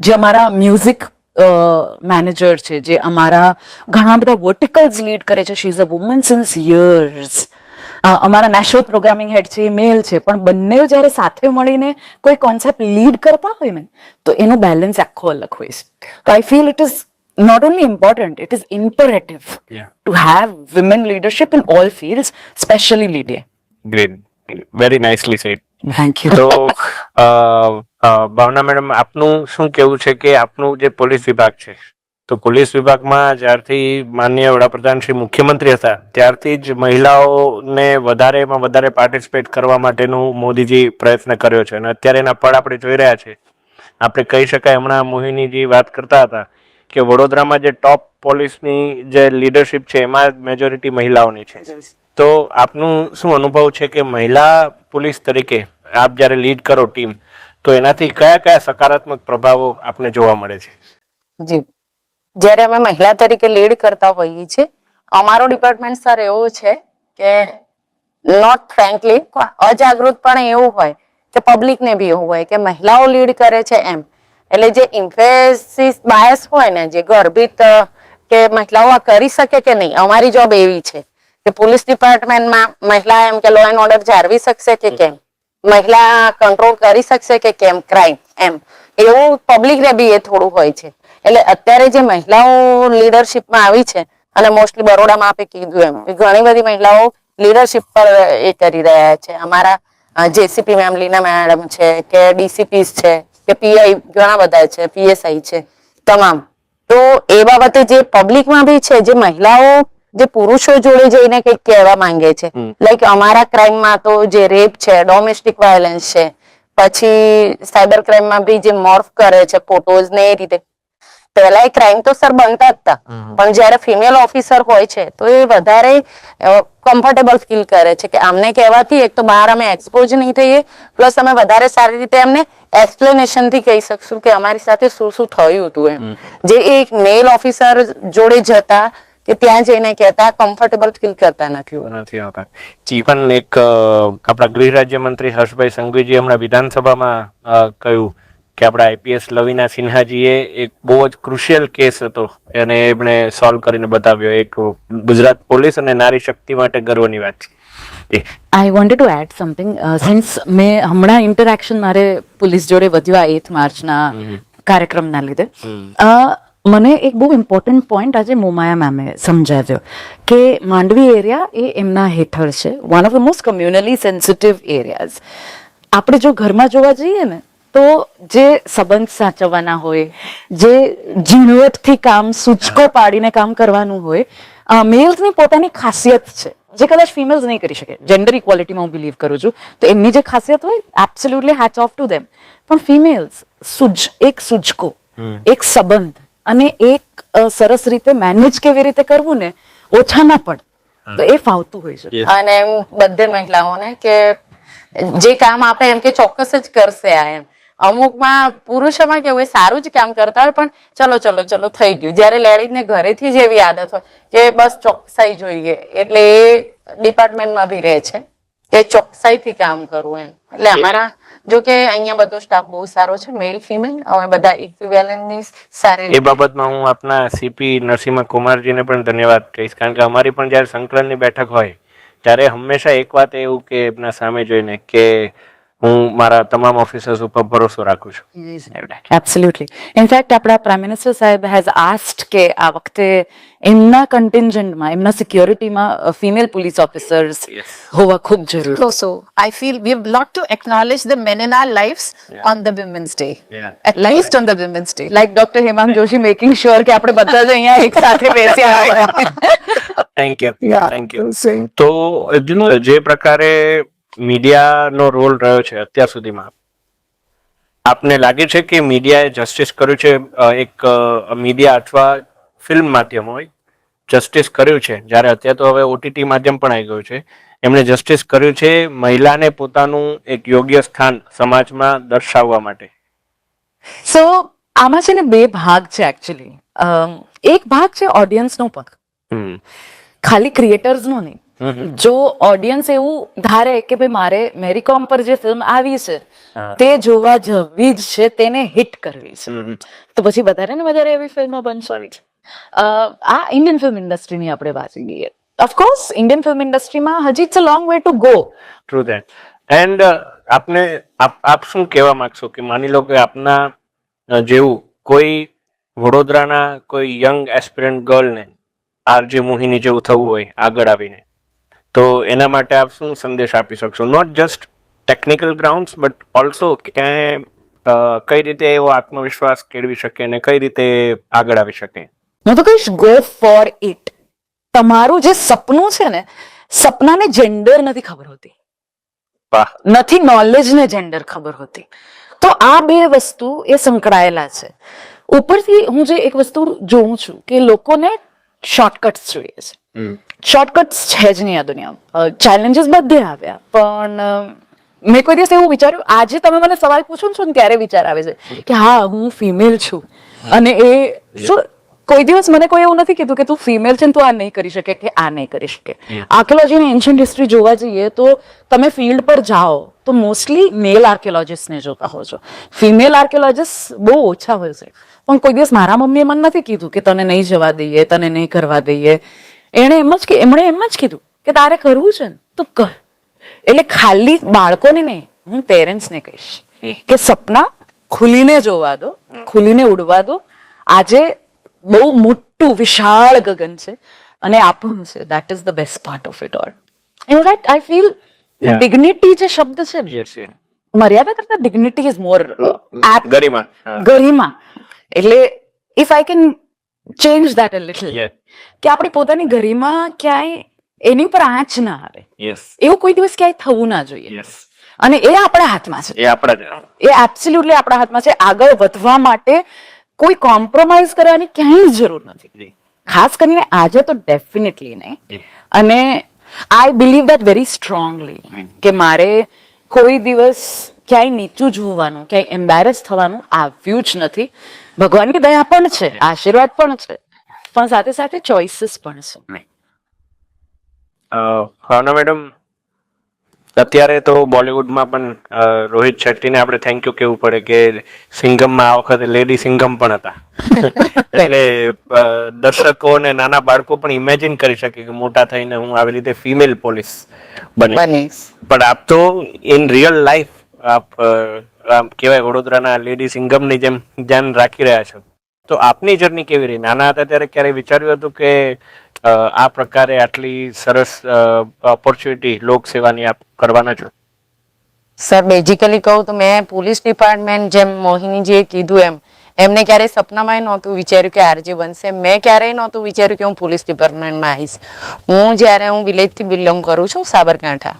જે અમારા મ્યુઝિક મેનેજર છે, જે અમારા ઘણા બધા વર્ટિકલ્સ લીડ કરે છે, she is a woman since years. અમારા નેશનલ પ્રોગ્રામિંગ હેડ છે, એ મેલ છે, પણ બંને જ્યારે સાથે મળીને કોઈ કોન્સેપ્ટ લીડ કરતા હોય ને, તો એનું બેલેન્સ આખો અલગ હોય છે. તો I feel it is not only important, it is imperative to have women leadership in all fields, especially leading. Great. Very nicely said. Thank you. તો ભાવના મેડમ, આપનું શું કેવું છે કે આપનું જે પોલીસ વિભાગ છે, તો પોલીસ વિભાગમાં જ્યારથી માનનીય વડાપ્રધાન શ્રી મુખ્યમંત્રી હતા ત્યારથી જ મહિલાઓને વધારેમાં વધારે પાર્ટિસિપેટ કરવા માટેનું મોદીજી પ્રયત્ન કર્યો છે, અને અત્યારે એના ફળ આપણે જોઈ રહ્યા છે. આપણે કહી શકાય, હમણાં મોહિનીજી વાત કરતા હતા કે વડોદરામાં જે ટોપ પોલીસની જે લીડરશિપ છે એમાં મેજોરિટી મહિલાઓની છે. તો આપનું શું અનુભવ છે કે મહિલા પોલીસ તરીકે આપ જ્યારે લીડ કરો ટીમ, તો એનાથી કયા કયા સકારાત્મક પ્રભાવો આપને જોવા મળે છે? જી, જ્યારે અમે મહિલા તરીકે લીડ કરતા હોઈએ છીએ, અમારો ડિપાર્ટમેન્ટ સર એવો છે કે નોટ ફ્રેન્કલી અજાગૃત પણ એવું હોય કે પબ્લિકને બી એવું હોય કે મહિલાઓ લીડ કરે છે એમ. એટલે જે ઇમ્ફેસિસ બાયસ હોય ને, જે ગર્ભિત કે મહિલાઓ આ કરી શકે કે નહીં, અમારી જોબ એવી છે કે પોલીસ ડિપાર્ટમેન્ટમાં મહિલા એમ કે લો એન્ડ ઓર્ડર જાળવી શકશે કે કેમ, મહિલા કંટ્રોલ કરી શકશે કે કેમ ક્રાઇમ, એમ એવું પબ્લિકને બી એ થોડું હોય છે. એટલે અત્યારે જે મહિલાઓ લીડરશિપમાં આવી છે, અને મોસ્ટલી બરોડામાં આપે કીધું એમ કે ઘણી બધી મહિલાઓ લીડરશિપ પર એ કરી રહ્યા છે. અમારા જેસીપી મેમ લીના મેડમ છે, કે ડીસીપીસ છે, કે પીઆઈ ઘણા બધા છે, પીએસઆઈ છે, તમામ. તો એ બાબતે જે પબ્લિકમાં બી છે, જે મહિલાઓ જે પુરુષો જોડે જઈને કંઈક કહેવા માંગે છે, લાઈક અમારા ક્રાઇમમાં તો જે રેપ છે, ડોમેસ્ટિક વાયોલન્સ છે, પછી સાયબર ક્રાઇમમાં બી જે મોર્ફ કરે છે ફોટોઝ ને એ રીતે. પહેલા એ ક્રાઇમ તો સર બનતા જ હતા, પણ જયારે ફિમેલ ઓફિસર હોય છે તો એ વધારે કમ્ફર્ટેબલ ફીલ કરે છે કે આમને કહેવાથી એક તો બહાર અમે એક્સપોઝ નહીં થઈએ, પ્લસ અમે વધારે સારી રીતે એમને એક્સપ્લેનેશન થી કહી શકશું કે અમારી સાથે શું શું થયું હતું એમ. જે એક મેલ ઓફિસર જોડે જતા કે ત્યાં જઈને કહેતા કમ્ફર્ટેબલ ફીલ કરતા નથી આવતા. જીવન એક આપણા ગૃહ રાજ્યમંત્રી હર્ષભાઈ સંઘવીજી હમણાં વિધાનસભામાં કહ્યું કે આપણા આઈપીએસ લવિના સિન્હાજીએ એક બહુ જ ક્રુશિયલ કેસ હતો અને એમણે સોલ્વ કરીને બતાવ્યો. એક ગુજરાત પોલીસ અને નારી શક્તિ માટે ગર્વની વાત છે. I wanted to add something since મેં હમણાં ઇન્ટરેક્શન મારે પોલીસ જોડે વધ્યું આ 8th માર્ચના કાર્યક્રમના લીધે. મને એક બહુ ઇમ્પોર્ટન્ટ પોઈન્ટ આજે મોમાયા મેમે સમજાવ્યો કે માંડવી એરિયા એ એમના હેઠળ છે, one of the most communally sensitive areas. આપણે જો ઘરમાં જોવા જઈએ ને તો જે સંબંધ સાચવવાના હોય, જે ઝીણવટથી કામ સૂચકો પાડીને કામ કરવાનું હોય, મેલ્સની પોતાની ખાસિયત છે જે કદાચ ફિમેલ્સ નહીં કરી શકે. જેન્ડર ઇક્વાલિટીમાં હું બિલીવ કરું છું, તો એમની જે ખાસિયત હોય absolutely hats of to them. પણ ફિમેલ્સ એક સૂચકો, એક સંબંધ અને એક સરસ રીતે મેનેજ કેવી રીતે કરવું ને ઓછા ના પડે, તો એ ફાવતું હોય છે. અને એમ બધે મહિલાઓને કે જે કામ આપણે એમ કે ચોક્કસ જ કરશે આ એમ. અમુકમાં પુરુષોમાં કેવું સારું જ કામ કરતા હોય પણ ચલો થઈ ગયું. જયારે લેડીઝને ઘરેથી જ એવી આદત હોય કે બસ ચોકસાઈ જોઈએ, એટલે એ ડિપાર્ટમેન્ટમાં બી રહે છે કે ચોકસાઈથી કામ કરવું એમ. એટલે અમારા જો કે અહીંયા બધો સ્ટાફ બહુ સારો છે, મેલ ફિમેલ, અમે બધા ઇક્વિવેલન્ટની સારી. એ બાબતમાં હું આપના સીપી નરસિંહ કુમારજીને પણ ધન્યવાદ કહીશ, કારણ કે અમારી પણ જયારે સંકલનની બેઠક હોય ત્યારે હંમેશા એક વાત એવું કે એમના સામે જોઈને કે હું મારા તમામ ઓફિસર્સ ઉપર ભરોસો રાખું છું. એબ્સોલ્યુટલી. ઇનફેક્ટ આપણા પ્રાઇમ મિનિસ્ટર સાહેબ હેઝ આસ્ક્ડ કે આ વખતે એમના કન્ટિન્જન્ટમાં, એમના સિક્યોરિટીમાં ફિમેલ પોલીસ ઓફિસર્સ હોવા ખૂબ જરૂરી. Also, I feel we have lot to acknowledge the men in our lives on the Women's Day. At least on the Women's Day. Like doctor Hemang Joshi making sure કે આપણે બધા જ અહીંયા એક સાથે બેસ્યા હોય. Thank you. તો જે પ્રકારે મીડિયાનો રોલ રહ્યો છે અત્યાર સુધીમાં, આપને લાગે છે કે મીડિયાએ જસ્ટિસ કર્યું છે? એક મીડિયા અથવા ફિલ્મ માધ્યમ હોય જસ્ટિસ કર્યું છે, જ્યારે અત્યારે તો હવે ઓટીટી માધ્યમ પણ આવી ગયું છે, એમણે જસ્ટિસ કર્યું છે મહિલાને પોતાનું એક યોગ્ય સ્થાન સમાજમાં દર્શાવવા માટે? સો આમાં છે ને બે ભાગ છે એકચ્યુઅલી. એક ભાગ છે ઓડિયન્સનો પણ, ખાલી ક્રિએટર્સનો નહીં. જો ઓડિયન્સ એવું ધારે કે ભાઈ મારે મેરી કોમ પર જે ફિલ્મ આવી છે તે જોવા જવી જ છે, તેને હિટ કરવી છે, તો પછી વધારે ને વધારે એવી ફિલ્મો બનશે. આ ઇન્ડિયન ફિલ્મ ઇન્ડસ્ટ્રીની આપણે વાત કરીએ. ઓફકોર્સ ઇન્ડિયન ફિલ્મ ઇન્ડસ્ટ્રીમાં હજી it's a long way to go. True that. And આપ શું કહેવા માંગશો કે માની લો કે આપના જેવું કોઈ વડોદરાના કોઈ યંગ એસ્પિરન્ટ ગર્લને આરજે મોહિની જેવું થવું હોય આગળ આવીને, તો એના માટે આપ શું સંદેશ આપી શકશો? Not just technical grounds but also કઈ રીતે એવો આત્મવિશ્વાસ કેળવી શકે અને કઈ રીતે આગળ આવી શકે? હું તો કહીશ ગો ફોર ઇટ. તમારું જે સપનું છે ને, સપનાને જેન્ડર નથી ખબર હોતી, નથી નોલેજ ને જેન્ડર ખબર હોતી. તો આ બે વસ્તુ એ સંકળાયેલા છે. ઉપરથી હું જે એક વસ્તુ જોઉં છું કે લોકોને શોર્ટકટ્સ જોઈએ છે. શોર્ટકટ્સ છે જ નહીં આ દુનિયામાં. ચેલેન્જીસ બધે આવ્યા, પણ મેં કોઈ દિવસ એવું વિચાર્યું, આજે તમે મને સવાલ પૂછો છો ને ત્યારે વિચાર આવે છે કે હા હું ફિમેલ છું, અને એ શું કોઈ દિવસ મને કોઈ એવું નથી કીધું કે તું ફિમેલ છે ને તું આ નહીં કરી શકે કે આ નહીં કરી શકે. આર્કિયોલોજીની એન્શિયન્ટ હિસ્ટ્રી જોવા જઈએ તો તમે ફિલ્ડ પર જાઓ તો મોસ્ટલી મેલ આર્કિયોલોજીસ્ટને જોતા હો છો, ફિમેલ આર્કિયોલોજીસ્ટ બહુ ઓછા હોય છે. પણ કોઈ દિવસ મારા મમ્મીએ મને નથી કીધું કે તને નહીં જવા દઈએ, તને નહીં કરવા દઈએ. એમણે એમ જ કીધું કે તારે કરવું છે ને તો કર. એટલે ખાલી બાળકોને નહીં, હું પેરેન્ટ્સને કહીશ કે સપના ખુલીને જોવા દો, ખુલીને ઉડવા દો. આજે બહુ મોટું વિશાળ ગગન છે અને આપણું છે. That is the best part of it all. In fact I feel Yeah. Dignity જે શબ્દ છે ને, Yes, yes. મર્યાદા કરતા ડિગ્નિટી ઇઝ મોર ગરિમા. હા. ગરિમા. એટલે if I can change that a little, Yes. કે આપણી પોતાની ગરિમા ક્યાંય એની ઉપર આંચ ના આવે, Yes. એવું કોઈ દિવસ ક્યાંય થવું ના જોઈએ. Yes. અને એ આપણા હાથમાં છે, એ આપણા જ. એ એબ્સોલ્યુટલી આપણા હાથમાં છે. આગળ વધવા માટે કોઈ કોમ્પ્રોમાઇઝ કરવાની ક્યાંય જ જરૂર નથી. જી. ખાસ કરીને આજે તો ડેફિનેટલી નહીં. જી. અને I believe that very strongly કે મારે કોઈ દિવસ ક્યાંય નીચું જોવાનું, ક્યાંય એમ્બેરેસ થવાનું આવ્યું જ નથી. ભગવાનની દયા પણ છે, આશીર્વાદ પણ છે, પણ સાથે સાથે ચોઇસીસ પણ છે. ભાવના મેડમ, અત્યારે તો બોલિવૂડમાં પણ રોહિત શેટ્ટીને આપણે થેન્ક યુ કહેવું પડે કે સિંઘમમાં આ વખતે લેડી સિંઘમ પણ હતા. એટલે દર્શકો અને નાના બાળકો પણ ઇમેજિન કરી શકે કે મોટા થઈને હું આવી રીતે ફિમેલ પોલીસ બનીશ. પણ આપ તો ઇન રિયલ લાઈફ આપ આમ કહેવાય વડોદરાના લેડી સિંઘમની જેમ ધ્યાન રાખી રહ્યા છો. તો આપની જર્ની કેવી રહી? નાના હતા ત્યારે ક્યારે વિચાર્યું હતું કે આ પ્રકારે આટલી સરસ ઓપોર્ચ્યુનિટી લોકસેવાની આપ કરવાના છો? સર બેઝિકલી કહું તો મેં પોલીસ ડિપાર્ટમેન્ટ, જેમ મોહિનીજીએ કીધું એમ, એમને ક્યારેય સપનામાં નહોતું વિચાર્યું કે આરજે બનશે. મેં ક્યારેય નહોતું વિચાર્યું કે હું પોલીસ ડિપાર્ટમેન્ટમાં આવીશ. હું વિલેજથી બિલોંગ કરું છું, સાબરકાંઠા.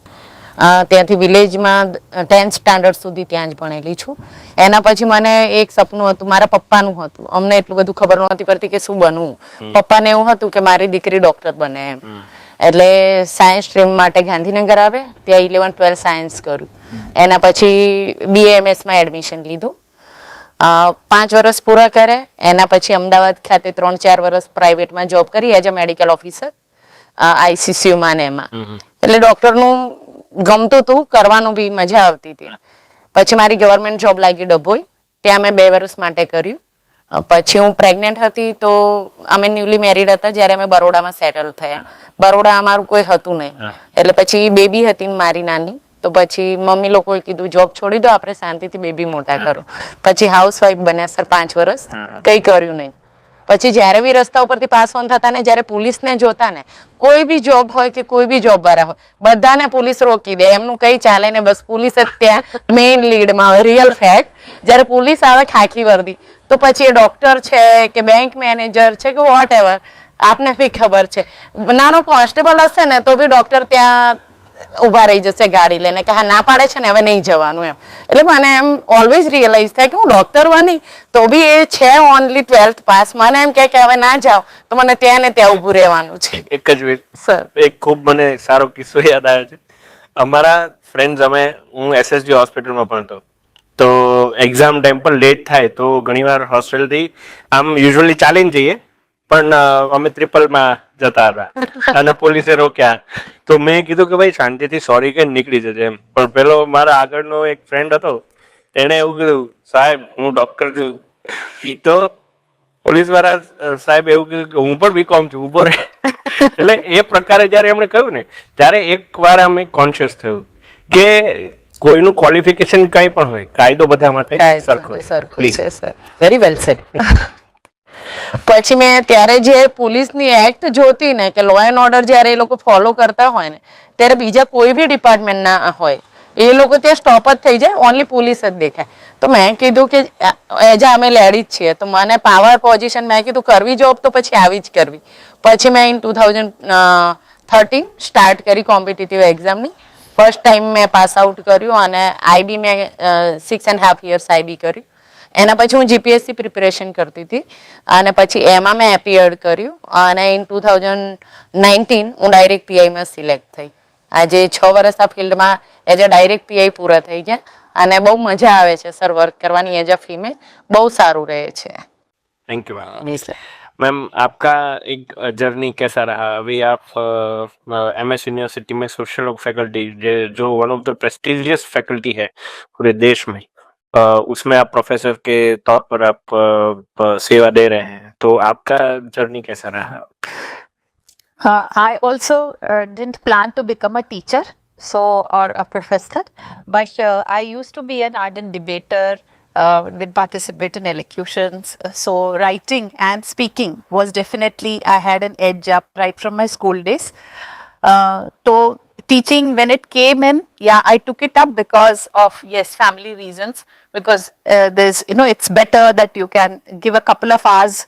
ત્યાંથી વિલેજમાં 10th સ્ટાન્ડર્ડ સુધી ત્યાં જ ભણેલી છું. એના પછી મને એક સપનું હતું, મારા પપ્પાનું હતું. અમને એટલું બધું ખબર નહોતી પડતી કે શું બનવું. પપ્પાને એવું હતું કે મારી દીકરી ડોક્ટર બને એમ. એટલે સાયન્સ સ્ટ્રીમ માટે ગાંધીનગર આવે, ત્યાં 11th 12th સાયન્સ કર્યું. એના પછી BAMS માં એડમિશન લીધું. 5 વર્ષ પૂરા કરે. એના પછી અમદાવાદ ખાતે 3-4 વર્ષ પ્રાઇવેટમાં જોબ કરી as a medical officer, ICCU માં ને એમાં. એટલે ડોક્ટરનું ગમતું હતું, કરવાનું બી મજા આવતી હતી. પછી મારી ગવર્મેન્ટ જોબ લાગી ડભોઈ, ત્યાં મેં 2 વર્ષ માટે કર્યું. પછી હું પ્રેગ્નેન્ટ હતી તો અમે ન્યુલી મેરીડ હતા જ્યારે અમે બરોડામાં સેટલ થયા. બરોડા અમારું કોઈ હતું નહીં, એટલે પછી બેબી હતી મારી નાની. તો પછી મમ્મી લોકોએ કીધું જોબ છોડી દો, આપણે શાંતિથી બેબી મોટા કરો. પછી હાઉસવાઈફ બન્યા સર 5 વર્ષ, કઈ કર્યું નહીં. પછી જ્યારે બી રસ્તા ઉપરથી પાસ ઓન થતા ને, જ્યારે પોલીસને જોતા ને, કોઈ બી જોબ હોય કે કોઈ બી જોબ વાળા હોય, બધાને પોલીસ રોકી દે. એમનું કઈ ચાલે ને, બસ પોલીસ જ ત્યાં મેઇન લીડમાં હોય. રિયલ ફેક્ટ, જ્યારે પોલીસ આવે ખાકી વર્દી, તો પછી એ ડોક્ટર છે કે બેંક મેનેજર છે કે વોટ એવર, આપને બી ખબર છે. નાનો કોન્સ્ટેબલ હશે ને તો બી ડોક્ટર ત્યાં ઉભા રહી જશે ગાડી લઈને કે હા ના પાડે છે ને હવે નહીં જવાનું એમ. એટલે મને એમ ઓલવેઝ રિયલાઇઝ થાય કે હું ડોક્ટર બની તો બી એ છે ઓનલી 12th પાસ. મને એમ કે હવે ના જાવ તો મને ત્યાં ને ત્યાં ઉભું રહેવાનું છે. એક જ સર એક ખૂબ મને સારો કિસ્સો યાદ આવે છે. અમારા ફ્રેન્ડ્સ, હું SSG હોસ્પિટલમાં ભણતો, તો એક્ઝામ ટાઈમ પર લેટ થાય તો ઘણીવાર હોસ્ટેલથી આમ યુઝ્યુઅલી ચાલીને જઈએ, પણ અમે ટ્રિપલમાં જતા હતા અને પોલીસે રોક્યા. તો મેં કીધું કે ભાઈ શાંતિથી સોરી કે નીકળી જજે એમ. પણ પેલો મારા આગળનો એક ફ્રેન્ડ હતો, તેણે એવું કીધું, સાહેબ હું ડોક્ટર છું. એ તો પોલીસ વાળા સાહેબ એવું કીધું કે હું પણ BCom છું, ઉભો રહે. એટલે એ પ્રકારે જયારે એમણે કહ્યું ને, ત્યારે એક વાર અમે કોન્શિયસ થયું કે કોઈનું ક્વોલિફિકેશન કઈ પણ હોય, કાયદો બધા માટે સરખો સરખું છે સર. Very well said. પછી મેં ત્યારે જે પોલીસની એક્ટ જોતી ને કે લો એન્ડ ઓર્ડર જ્યારે એ લોકો ફોલો કરતા હોય ને, ત્યારે બીજા કોઈ બી ડિપાર્ટમેન્ટ ના હોય, એ લોકો ત્યાં સ્ટોપ જ થઈ જાય, ઓનલી પોલીસ જ દેખાય. તો મેં કીધું કે એજ અમે લેડીઝ છીએ તો મને પાવર પોઝિશન, મેં કીધું કરવી જોબ તો પછી આવી જ કરવી. પછી મેં ઇન 2013 સ્ટાર્ટ કરી કોમ્પિટિટિવ એક્ઝામની. ફર્સ્ટ ટાઈમ મેં પાસ આઉટ કર્યું અને IB મેં 6.5 years IB કર્યું. એના પછી હું GPSC પ્રિપેરેશન કરતી હતી અને પછી એમાં મેં એપિયર્ડ કર્યું અને ઇન 2019 હું ડાયરેક્ટ PI માં સિલેક્ટ થઈ. આજે 6 વર્ષ આ ફિલ્ડમાં એઝ અ ડાયરેક્ટ PI પૂરા થઈ ગયા અને બહુ મજા આવે છે સર વર્ક કરવાની એઝ અ ફિમેલ. બહુ સારું રહે છે. Thank you ma'am. आपका एक जर्नी कैसा रहा? अभी आप MS यूनिवर्सिटी में सोशल वर्क फैकल्टी, जो one of the prestigious faculty है पूरे देश में, उसमें आप प्रोफेसर के तौर पर आप सेवा दे रहे हैं, तो आपका जर्नी कैसा रहा? I also didn't plan to become a teacher or a professor, but I used to be an ardent debater. didn't participate in elocutions. So writing and speaking was definitely, I had an edge up right from my school days. So teaching, when it came in, yeah, I took it up because of, yes, family reasons, because there's, it's better that you can give a couple of hours,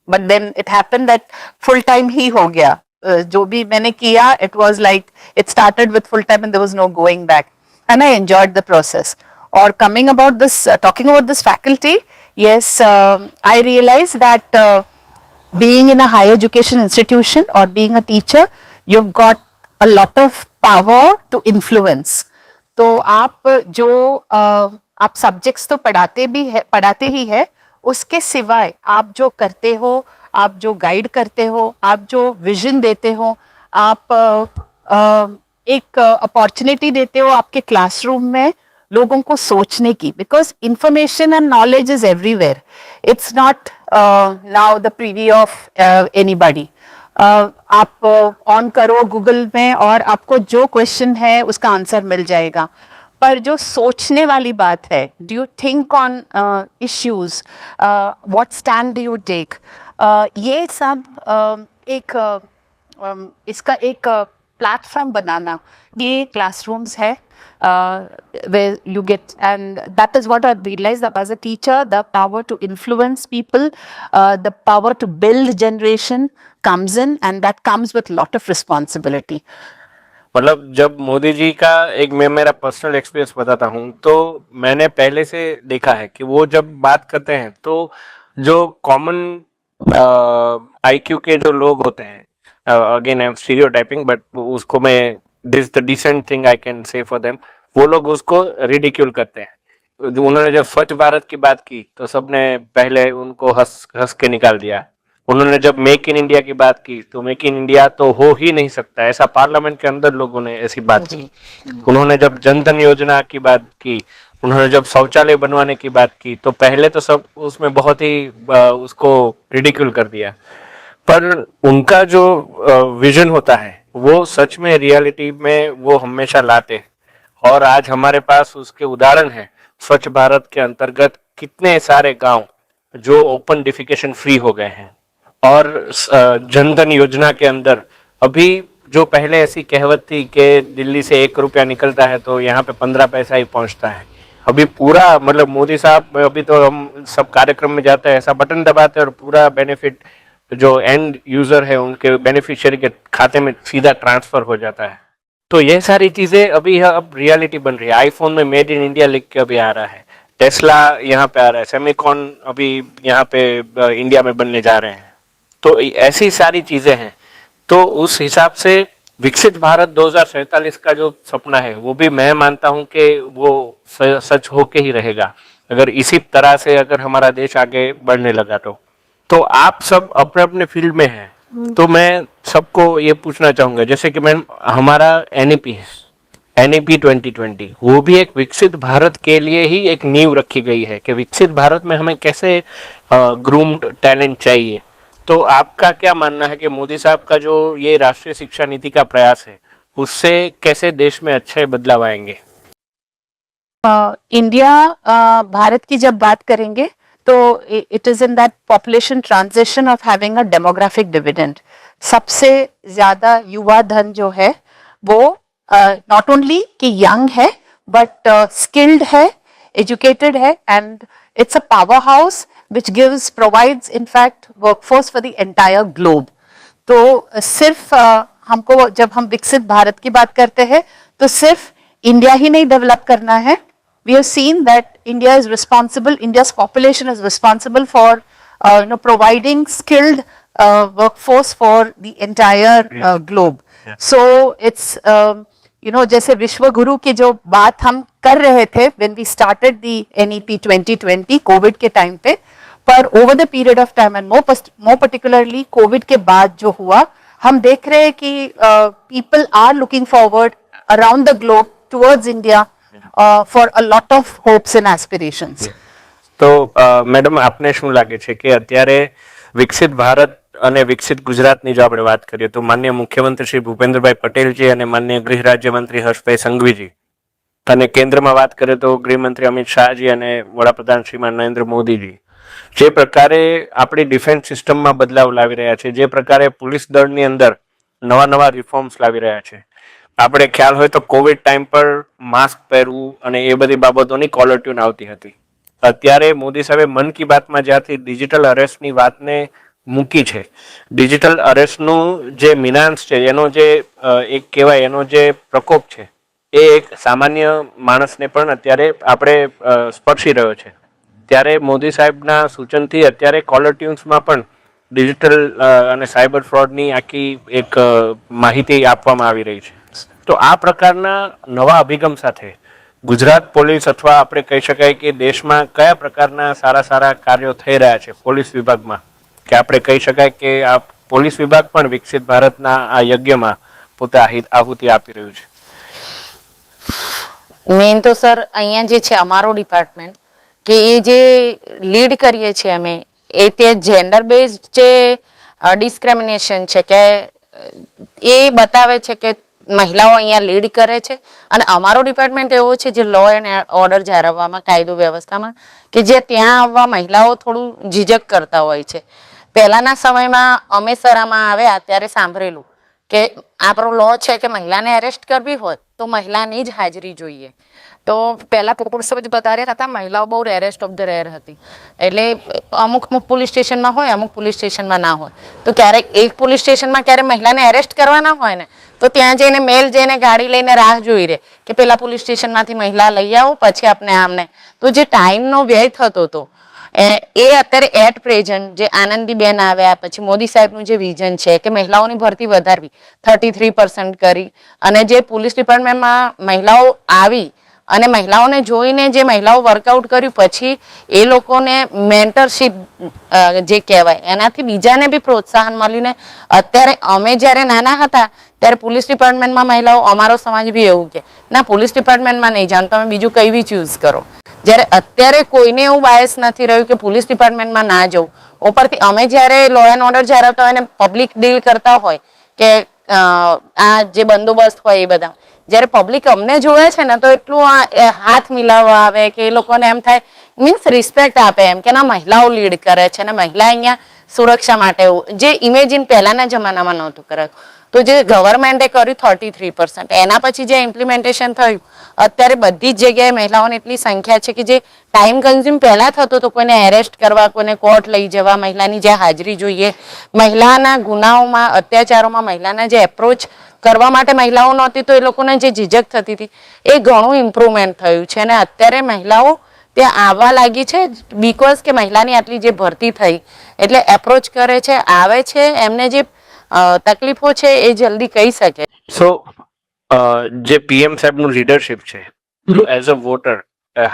but then it happened that full time ही हो गया. जो भी मैंने किया, it was like it started with full time and there was no going back, and I enjoyed the process. Or coming about this, talking about this faculty, yes, I realized that being in a higher education institution or being a teacher, you've got a lot of power to influence. तो आप जो आप subjects तो पढ़ाते ही है, उसके सिवाय आप जो करते हो, आप जो गाइड करते हो, आप जो विजन देते हो, आप एक अपॉर्चुनिटी देते हो आपके क्लासरूम में लोगों को सोचने की, because information and knowledge is everywhere. It's not now the Privi of anybody. आप ऑन करो गूगल में और आपको जो क्वेश्चन है उसका आंसर मिल जाएगा, पर जो सोचने वाली बात है, do you think on issues, what stand do you take, ये सब इसका एक प्लेटफॉर्म बनाना, ये क्लासरूम्स है where you get, and that is what I realized, that as a teacher, the power to influence people, the power to build generation comes in, and that comes with lot of responsibility. मतलब जब मोदी जी का एक मैं मेरा personal experience बताता हूँ, तो मैंने पहले से देखा है कि वो जब बात करते हैं तो जो कॉमन आईक्यू के जो लोग होते हैं, again I am stereotyping, but उसको मैं this the decent thing I can say for them, वो लोग उसको रिडिक्यूल करते हैं. उन्होंने जब स्वच्छ भारत की बात की तो सबने पहले उनको हंस के निकाल दिया. उन्होंने जब मेक इन इंडिया की बात की तो मेक इन इंडिया तो हो ही नहीं सकता, ऐसा पार्लियामेंट के अंदर लोगों ने ऐसी बात की. उन्होंने जब जन धन योजना की बात की, उन्होंने जब शौचालय बनवाने की बात की, तो पहले तो सब उसमें बहुत ही उसको रिडिक्यूल कर दिया. पर उनका जो विजन होता है वो सच में रियलिटी में वो हमेशा लाते हैं. और आज हमारे पास उसके उदाहरण है. स्वच्छ भारत के अंतर्गत कितने सारे गांव जो ओपन डिफिकेशन फ्री हो गए हैं, और जनधन योजना के अंदर अभी जो पहले ऐसी कहवत थी कि दिल्ली से 1 रुपया निकलता है तो यहाँ पे 15 पैसा ही पहुंचता है, अभी पूरा मतलब मोदी साहब, अभी तो हम सब कार्यक्रम में जाते हैं, ऐसा बटन दबाते हैं और पूरा बेनिफिट जो एंड यूजर है उनके बेनिफिशियरी के खाते में सीधा ट्रांसफर हो जाता है. तो ये सारी चीजें अभी अब रियलिटी बन रही है. आईफोन में मेड इन इंडिया लिख के अभी आ रहा है, टेस्ला यहाँ पे आ रहा है, सेमिकॉन अभी यहाँ पे इंडिया में बनने जा रहे हैं. तो ऐसी सारी चीजें हैं. तो उस हिसाब से विकसित भारत 2047 का जो सपना है वो भी मैं मानता हूँ कि वो सच होके ही रहेगा, अगर इसी तरह से अगर हमारा देश आगे बढ़ने लगा तो आप सब अपने अपने फील्ड में हैं, तो मैं सबको ये पूछना चाहूंगा, जैसे कि मैम हमारा एनईपी है, एनईपी 2020, वो भी एक विकसित भारत के लिए ही एक नींव रखी गई है कि विकसित भारत में हमें कैसे ग्रूम्ड टैलेंट चाहिए. तो आपका क्या मानना है कि मोदी साहब का जो ये राष्ट्रीय शिक्षा नीति का प्रयास है उससे कैसे देश में अच्छे बदलाव आएंगे? इंडिया भारत की जब बात करेंगे तो it is in that population transition of having a demographic dividend. सबसे ज्यादा युवा धन जो है वो नॉट ओनली कि यंग है बट स्किल्ड है, एजुकेटेड है, and it's a power house which provides in fact workforce for the entire globe. तो सिर्फ हमको जब हम विकसित भारत की बात करते हैं तो सिर्फ इंडिया ही नहीं डेवलप करना है. We have seen that India is responsible, India's population is responsible for providing skilled workforce for the entire globe. Yeah. So it's जैसे विश्व गुरु की जो बात हम कर रहे थे when we started the NEP 2020 Covid के टाइम पे, पर over the period of time and more particularly Covid के बाद जो हुआ, हम देख रहे हैं कि people are looking forward around the globe towards India for a lot of hopes and aspirations. તો મેડમ આપને શું લાગે છે કે અત્યારે વિકસિત ભારત અને વિકસિત ગુજરાતની જો આપણે વાત કરીએ તો માનનીય મુખ્યમંત્રી શ્રી ભૂપેન્દ્રભાઈ પટેલજી અને માનનીય ગૃહ રાજ્યમંત્રી હર્ષભાઈ સંઘવીજી અને કેન્દ્રમાં વાત કરીએ તો ગૃહમંત્રી અમિત શાહજી અને વડાપ્રધાન શ્રીમાન નરેન્દ્ર મોદીજી જે પ્રકારે આપણી ડિફેન્સ સિસ્ટમમાં બદલાવ લાવી રહ્યા છે, જે પ્રકારે પોલીસ દળની અંદર નવા નવા રિફોર્મ્સ લાવી રહ્યા છે. આપણે ખ્યાલ હોય તો કોવિડ ટાઈમ પર માસ્ક પહેરવું અને એ બધી બાબતોની કોલર ટ્યુન આવતી હતી. અત્યારે મોદી સાહેબે મન કી બાતમાં જ્યારથી ડિજિટલ અરેસ્ટની વાતને મૂકી છે, ડિજિટલ અરેસ્ટનું જે મિનાન્સ છે, એનો જે એક કહેવાય એનો જે પ્રકોપ છે એ એક સામાન્ય માણસને પણ અત્યારે આપણે સ્પર્શી રહ્યો છે. ત્યારે મોદી સાહેબના સૂચનથી અત્યારે કોલર ટ્યુન્સમાં પણ ડિજિટલ અને સાયબર ફ્રોડની આખી એક માહિતી આપવામાં આવી રહી છે. તો આ પ્રકારના નવા અભિગમ સાથે ગુજરાત પોલીસ અથવા આપણે કહી શકાય કે દેશમાં કયા પ્રકારના સારા સારા કાર્યો થઈ રહ્યા છે પોલીસ વિભાગમાં, કે આપણે કહી શકાય કે આ પોલીસ વિભાગ પણ વિકસિત ભારતના આ યજ્ઞમાં પોતે આહુતિ આપી રહ્યું છે. મેઇન તો સર અહીંયા જે છે અમારો ડિપાર્ટમેન્ટ કે એ જે લીડ કરીએ છીએ અમે એ તે જેન્ડર બેઝડ જે ડિસ્ક્રિમિનેશન છે કે એ બતાવે છે કે મહિલાઓ અહીંયા લીડ કરે છે. અને અમારો ડિપાર્ટમેન્ટ એવો છે જે લો એન્ડ ઓર્ડર જાળવવામાં, કાયદો વ્યવસ્થામાં, કે જે ત્યાં આવવા મહિલાઓ થોડું ઝીઝક કરતા હોય છે. પહેલાના સમયમાં અમે સરામાં આવ્યા ત્યારે સાંભળેલું કે આપણો લો છે કે મહિલાને એરેસ્ટ કરવી હોય તો મહિલાની જ હાજરી જોઈએ. તો પહેલા પુરુષો જ વધારે હતા, મહિલાઓ બહુ રેરેસ્ટ ઓફ ધ રેર હતી. એટલે અમુક પોલીસ સ્ટેશનમાં હોય, અમુક પોલીસ સ્ટેશનમાં ના હોય. તો ક્યારેક એક પોલીસ સ્ટેશનમાં ક્યારેક મહિલાને એરેસ્ટ કરવાના હોય ને તો ત્યાં જઈને મેલ જઈને ગાડી લઈને રાહ જોઈ રહે કે પેલા પોલીસ સ્ટેશનમાંથી મહિલા લઈ આવો પછી આપણે આમને. તો જે ટાઈમનો વ્યય થતો હતો એ અત્યારે એટ પ્રેઝન્ટ જે આનંદીબેન આવ્યા પછી મોદી સાહેબનું જે વિઝન છે કે મહિલાઓની ભરતી વધારવી, 33% કરી, અને જે પોલીસ ડિપાર્ટમેન્ટમાં મહિલાઓ આવી અને મહિલાઓને જોઈને જે મહિલાઓ વર્કઆઉટ કર્યું પછી એ લોકોને મેન્ટરશીપ જે કહેવાય એનાથી બીજાને બી પ્રોત્સાહન મળ્યું. ને અત્યારે અમે જ્યારે નાના હતા ત્યારે પોલીસ ડિપાર્ટમેન્ટમાં મહિલાઓ, અમારો સમાજ બી એવું કે ના પોલીસ ડિપાર્ટમેન્ટમાં નહીં જાણ, તમે બીજું કઈ બી ચૂઝ કરો. જ્યારે અત્યારે કોઈને એવું બાયસ નથી રહ્યું કે પોલીસ ડિપાર્ટમેન્ટમાં ના જવું. ઉપરથી અમે જ્યારે લો એન્ડ ઓર્ડર જાળવતા હોય ને પબ્લિક ડીલ કરતા હોય કે આ જે બંદોબસ્ત હોય એ બધા, જ્યારે પબ્લિક અમને જોવે છે ને તો એટલું હાથ મિલાવવા આવે કે એ લોકોને એમ થાય, મીન્સ રિસ્પેક્ટ આપે એમ કે ના મહિલાઓ લીડ કરે છે ને મહિલા અહીંયા સુરક્ષા માટે, જે ઇમેજિન પહેલાના જમાનામાં નહોતું કરાતું. તો જે ગવર્મેન્ટે કર્યું 33%, એના પછી જે ઇમ્પ્લિમેન્ટેશન થયું અત્યારે બધી જ જગ્યાએ મહિલાઓની એટલી સંખ્યા છે કે જે ટાઈમ કન્ઝ્યુમ પહેલા થતો તો કોઈને એરેસ્ટ કરવા, કોઈને કોર્ટ લઈ જવા, મહિલાની જે હાજરી જોઈએ, મહિલાના ગુનાઓમાં, અત્યાચારોમાં મહિલાના જે એપ્રોચ કરવા માટે મહિલાઓ નહોતી તો એ લોકોને જે ઝીઝક થતી હતી એ ઘણું ઇમ્પ્રુવમેન્ટ થયું છે. અને અત્યારે મહિલાઓ ત્યાં આવવા લાગી છે બીકોઝ કે મહિલાની આટલી જે ભરતી થઈ એટલે એપ્રોચ કરે છે, આવે છે, એમને જે તકલીફો છે એ જલ્દી કહી શકે. સો જે પીએમ સાહેબનું લીડરશિપ છે, as a voter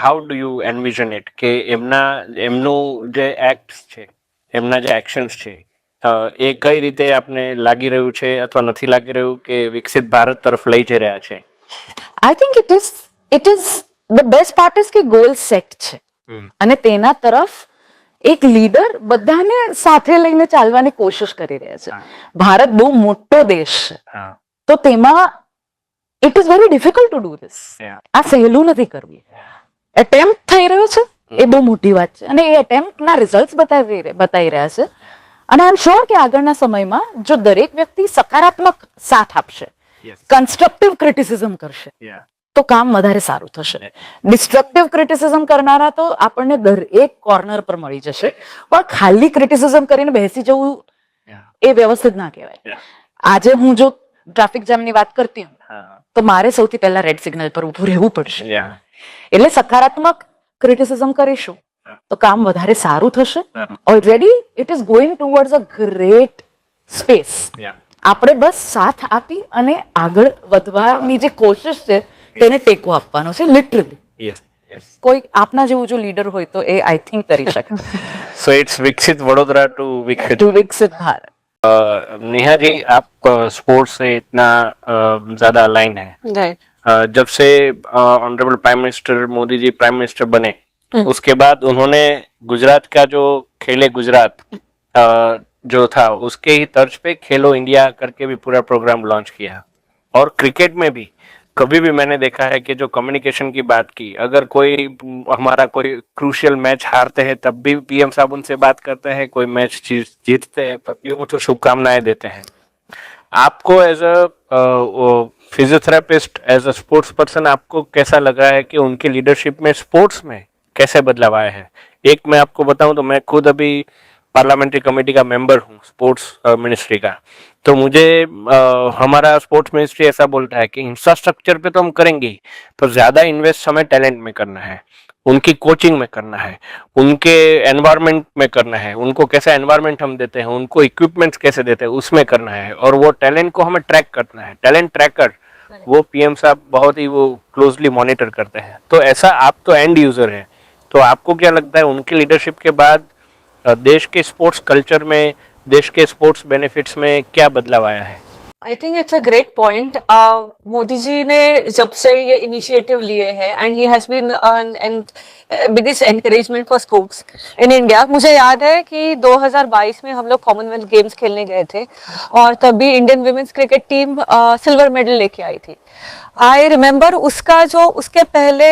how do you envision it, કે એમનું જે એક્ટ છે, એમના જે એક્શન્સ છે એ કઈ રીતે આપને લાગી રહ્યું છે અથવા નથી લાગી રહ્યું કે વિકસિત ભારત તરફ લઈ જઈ રહ્યા છે? I think it is the best part is કે ગોલ સેટ છે અને તેના તરફ એક લીડર બધાને સાથે લઈને ચાલવાની કોશિશ કરી રહ્યા છે. ભારત બહુ મોટો દેશ છે તો તેમાં it is very difficult to do this. આ સહેલું નથી કરવું. એટેમ્પ્ટ થઈ રહ્યો છે એ બહુ મોટી વાત છે અને એ એટેમ્પ્ટના રિઝલ્ટ બતાવી રહ્યા છે. અને આઈ એમ શ્યોર કે આગળના સમયમાં જો દરેક વ્યક્તિ સકારાત્મક સાથ આપશે, કન્સ્ટ્રક્ટિવ ક્રિટિસિઝમ કરશે તો કામ વધારે સારું થશે. ડિસ્ટ્રક્ટિવ ક્રિટિસિઝમ કરનારા તો આપણને દરેક કોર્નર પર મળી જશે, પણ ખાલી ક્રિટિસિઝમ કરીને બેસી જવું એ વ્યવસ્થિત ના કહેવાય. આજે હું જો ટ્રાફિક જામની વાત કરતી હું તો મારે સૌથી પહેલા રેડ સિગ્નલ પર ઉભું રહેવું પડશે. એટલે સકારાત્મક ક્રિટિસિઝમ કરીશું તો કામ વધારે સારું થશે. Already it is going towards a great space. આપણે બસ સાથ આપી અને આગળ વધવાની જે કોશિશ છે તેને ટેકો આપવાનો છે. લિટરલી કોઈ આપના જેવું જો લીડર હોય તો એ આઈ થિંક કરી શકે. સો ઇટ્સ વિકસિત वडोदरा टू विकसित भारत. नेहा जी, आप स्पोर्ट्स से इतना ज्यादा अलाइन है. जब से honourable prime minister Modi ji prime minister बने उसके बाद उन्होंने गुजरात का जो खेले गुजरात जो था उसके ही तर्ज पे खेलो इंडिया करके भी पूरा प्रोग्राम लॉन्च किया और क्रिकेट में भी कभी भी मैंने देखा है कि जो कम्युनिकेशन की बात की, अगर कोई हमारा कोई क्रूशियल मैच हारते हैं तब भी पीएम साहब उनसे बात करते हैं, कोई मैच जीतते हैं तब भी वो तो शुभकामनाएं देते हैं। आपको as a physiotherapist, as a sports person, आपको कैसा लगा है कि उनकी लीडरशिप में स्पोर्ट्स में कैसे बदलाव आए हैं? एक मैं आपको बताऊं तो मैं खुद अभी पार्लियामेंट्री कमेटी का मेंबर हूँ स्पोर्ट्स मिनिस्ट्री का। तो मुझे हमारा स्पोर्ट्स मिनिस्ट्री ऐसा बोलता है कि इंफ्रास्ट्रक्चर पे तो हम करेंगे ही, तो ज्यादा इन्वेस्ट हमें टैलेंट में करना है, उनकी कोचिंग में करना है, उनके एनवायरनमेंट में करना है, उनको कैसा एनवायरनमेंट हम देते हैं, उनको इक्विपमेंट्स कैसे देते हैं, उसमें करना है, और वो टैलेंट को हमें ट्रैक करना है। टैलेंट ट्रैकर वो पीएम साहब बहुत ही वो क्लोजली मॉनिटर करते हैं। तो ऐसा आप तो एंड यूजर हैं, तो आपको क्या लगता है उनकी लीडरशिप के बाद देश के स्पोर्ट्स कल्चर में, देश के स्पोर्ट्स बेनिफिट्स में क्या बदलाव आया है? I think it's a great point. Modi ji ने जब से ये इनिशिएटिव लिए हैं and he has been an biggest encouragement for sports in India. मुझे याद है कि 2022 में हम लोग कॉमनवेल्थ गेम्स खेलने गए थे और तभी Indian women's cricket team silver medal लेके आई थी। आई रिमेम्बर उसका जो उसके पहले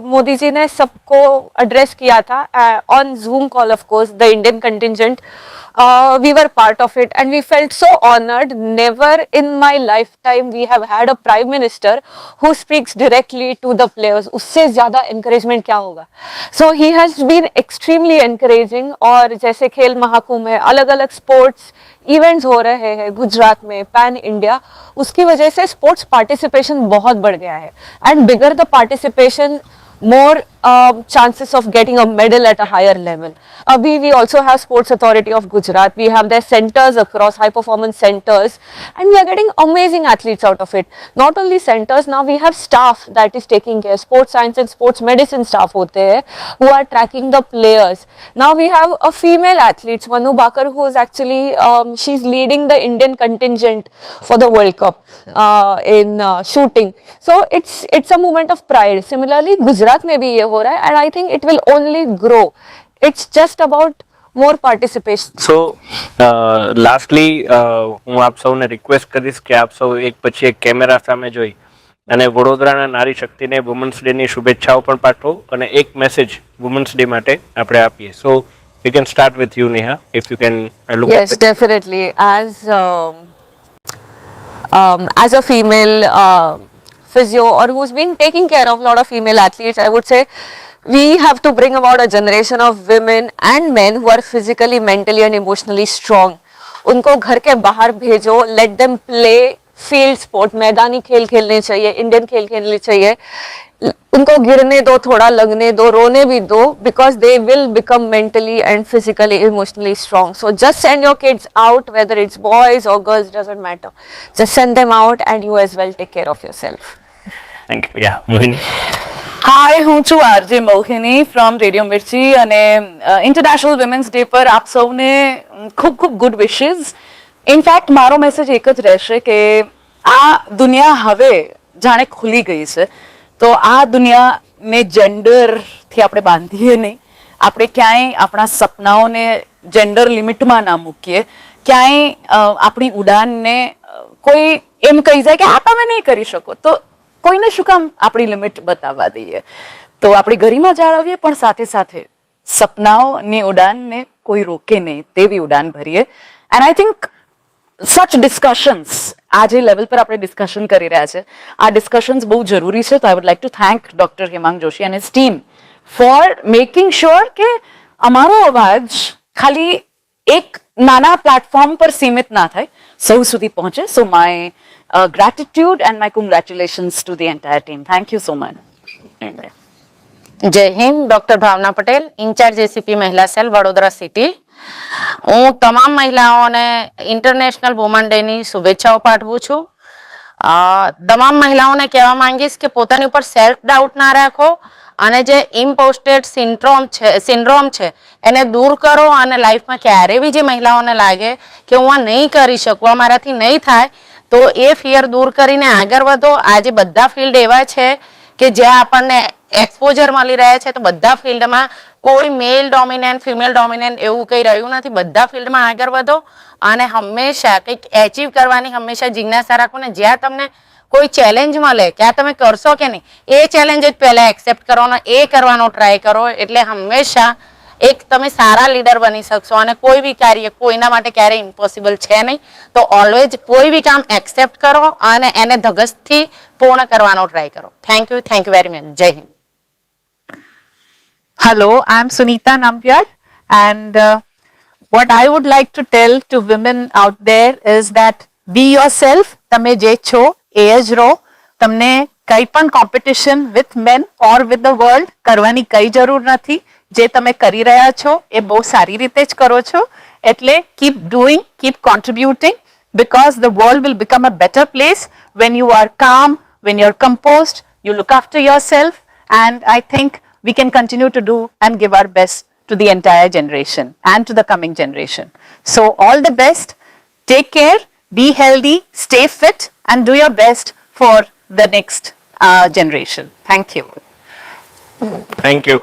मोदी जी ने सबको एड्रेस किया था on zoom call, of course the Indian contingent we were part of it and we felt so honored. Never in my lifetime we have had a prime minister who speaks directly to the players. उससे ज़्यादा encouragement क्या होगा? So he has been extremely encouraging। और जैसे खेल महाकुंभ है, अलग अलग स्पोर्ट्स इवेंट्स हो रहे हैं गुजरात में पैन इंडिया, उसकी वजह से स्पोर्ट्स पार्टिसिपेशन बहुत बढ़ गया है and bigger the participation more chances of getting a medal at a higher level. Abhi we also have Sports Authority of Gujarat. We have their centers across, high performance centers, and we are getting amazing athletes out of it. Not only centers, now we have staff that is taking care. Sports science and sports medicine staff hote hain who are tracking the players. Now we have a female athlete, Manu Bakar, who is actually she's leading the Indian contingent for the World Cup in shooting. So it's a moment of pride. Similarly, Gujarat में भी ये हो रहा है and I think it will only grow. It's just about more participation. So lastly હું આપ સૌને request કરીશ કે આપ સૌ એક પછી એક કેમેરા સામે જોઈ અને વડોદરાના નારી શક્તિને વુમન્સ ડે ની શુભેચ્છાઓ પણ પાઠવો અને એક મેસેજ વુમન્સ ડે માટે આપણે આપીએ. So we can start with you, Neha, if you can look Yes, at it. definitely. As a female physio or who's been taking care of a lot of female athletes, I would say we have to bring about a generation of women and men who are physically, mentally and emotionally strong. उनको घर के बाहर भेजो, let them play field sport, मैदानी खेल खेलने चाहिए, Indian खेल खेलने चाहिए, उनको गिरने दो, थोड़ा लगने दो, रोने भी दो, because they will become mentally and physically, emotionally strong. So just send your kids out, whether it's boys or girls, doesn't matter. Just send them out and you as well take care of yourself. Thank you. Yeah, Mohini. હાય, હું છું RJ Mohini from radio મિર્ચી અને international women's day પર આપ સૌને ખૂબ ખૂબ good wishes. In fact મારો message એક જ રહેશે કે આ દુનિયા હવે જાણે ખુલી ગઈ છે, તો આ દુનિયાને જેન્ડરથી આપણે બાંધીએ નહીં, આપણે ક્યાંય આપણા સપનાઓને જેન્ડર લિમિટમાં ના મૂકીએ, ક્યાંય આપણી ઉડાનને કોઈ એમ કહી જાય કે આ તમે નહીં કરી શકો, તો કોઈને શું કામ આપણી લિમિટ બતાવવા દઈએ. તો આપણી ગરિમા જાળવીએ પણ સાથે સાથે સપનાઓની ઉડાનને કોઈ રોકે નહીં તેવી ઉડાન ભરીએ. એન્ડ આઈ થિંક સચ ડિસ્કશન્સ આ જે લેવલ પર આપણે ડિસ્કશન કરી રહ્યા છે, આ ડિસ્કશન્સ બહુ જરૂરી છે. તો I would like to thank doctor Hemang Joshi અને his team for making sure કે અમારો અવાજ ખાલી એક નાના પ્લેટફોર્મ પર સીમિત ના થાય, સૌ સુધી પહોંચે. સો my gratitude and my congratulations to the entire team. Thank you so much. જય હિન્દ. ડોક્ટર ભાવના પટેલ, ઇન્ચાર્જ એસીપી મહિલા સેલ વડોદરા સિટી. હું તમામ મહિલાઓને ઇન્ટરનેશનલ વુમન ડે ની શુભેચ્છાઓ પાઠવું છું. તમામ મહિલાઓને કહેવા માંગીશ કે પોતાની ઉપર સેલ્ફ ડાઉટ ના રાખો અને જે ઇમ્પોસ્ટેડ સિન્ડ્રોમ છે એને દૂર કરો અને લાઈફમાં ક્યારે બી જે મહિલાઓને લાગે કે હું આ નહીં કરી શકું, આ મારાથી નહીં થાય, તો એ ફિયર દૂર કરીને આગળ વધો. આજે બધા ફિલ્ડ એવા છે કે જ્યાં આપણને એક્સપોઝર મળી રહ્યા છે, તો બધા ફિલ્ડમાં કોઈ મેલ ડોમિનન્ટ ફિમેલ ડોમિનન્ટ એવું કંઈ રહ્યું નથી. બધા ફિલ્ડમાં આગળ વધો અને હંમેશા કંઈક એચીવ કરવાની હંમેશા જિજ્ઞાસા રાખો ને જ્યાં તમને કોઈ ચેલેન્જ મળે કે આ તમે કરશો કે નહીં, એ ચેલેન્જ જ પહેલા એક્સેપ્ટ કરવાનો, એ કરવાનો ટ્રાય કરો. એટલે હંમેશા એક તમે સારા લીડર બની શકશો. અને કોઈ બી કાર્ય કોઈના માટે ક્યારેય ઇમ્પોસિબલ છે નહીં. તો ઓલવેઝ કોઈ બી કામ એક્સેપ્ટ કરો અને એને ધગસથી પૂર્ણ કરવાનો ટ્રાય કરો. Thank you very much. જય Hind. Hello, I'm Sunita Nambiar, and what I would like to tell to women out there is that be yourself. તમે જે છો એ જ રહો. તમને કઈ પણ competition with men or with the world કરવાની કઈ જરૂર નથી. જે તમે કરી રહ્યા છો એ બહુ સારી રીતે જ કરો છો. એટલે keep doing, keep contributing, because the world will become a better place when you are calm, when you're composed, you look after yourself, and I think we can continue to do and give our best to the entire generation and to the coming generation. So all the best, take care, be healthy, stay fit, and do your best for the next generation. Thank you. Thank you.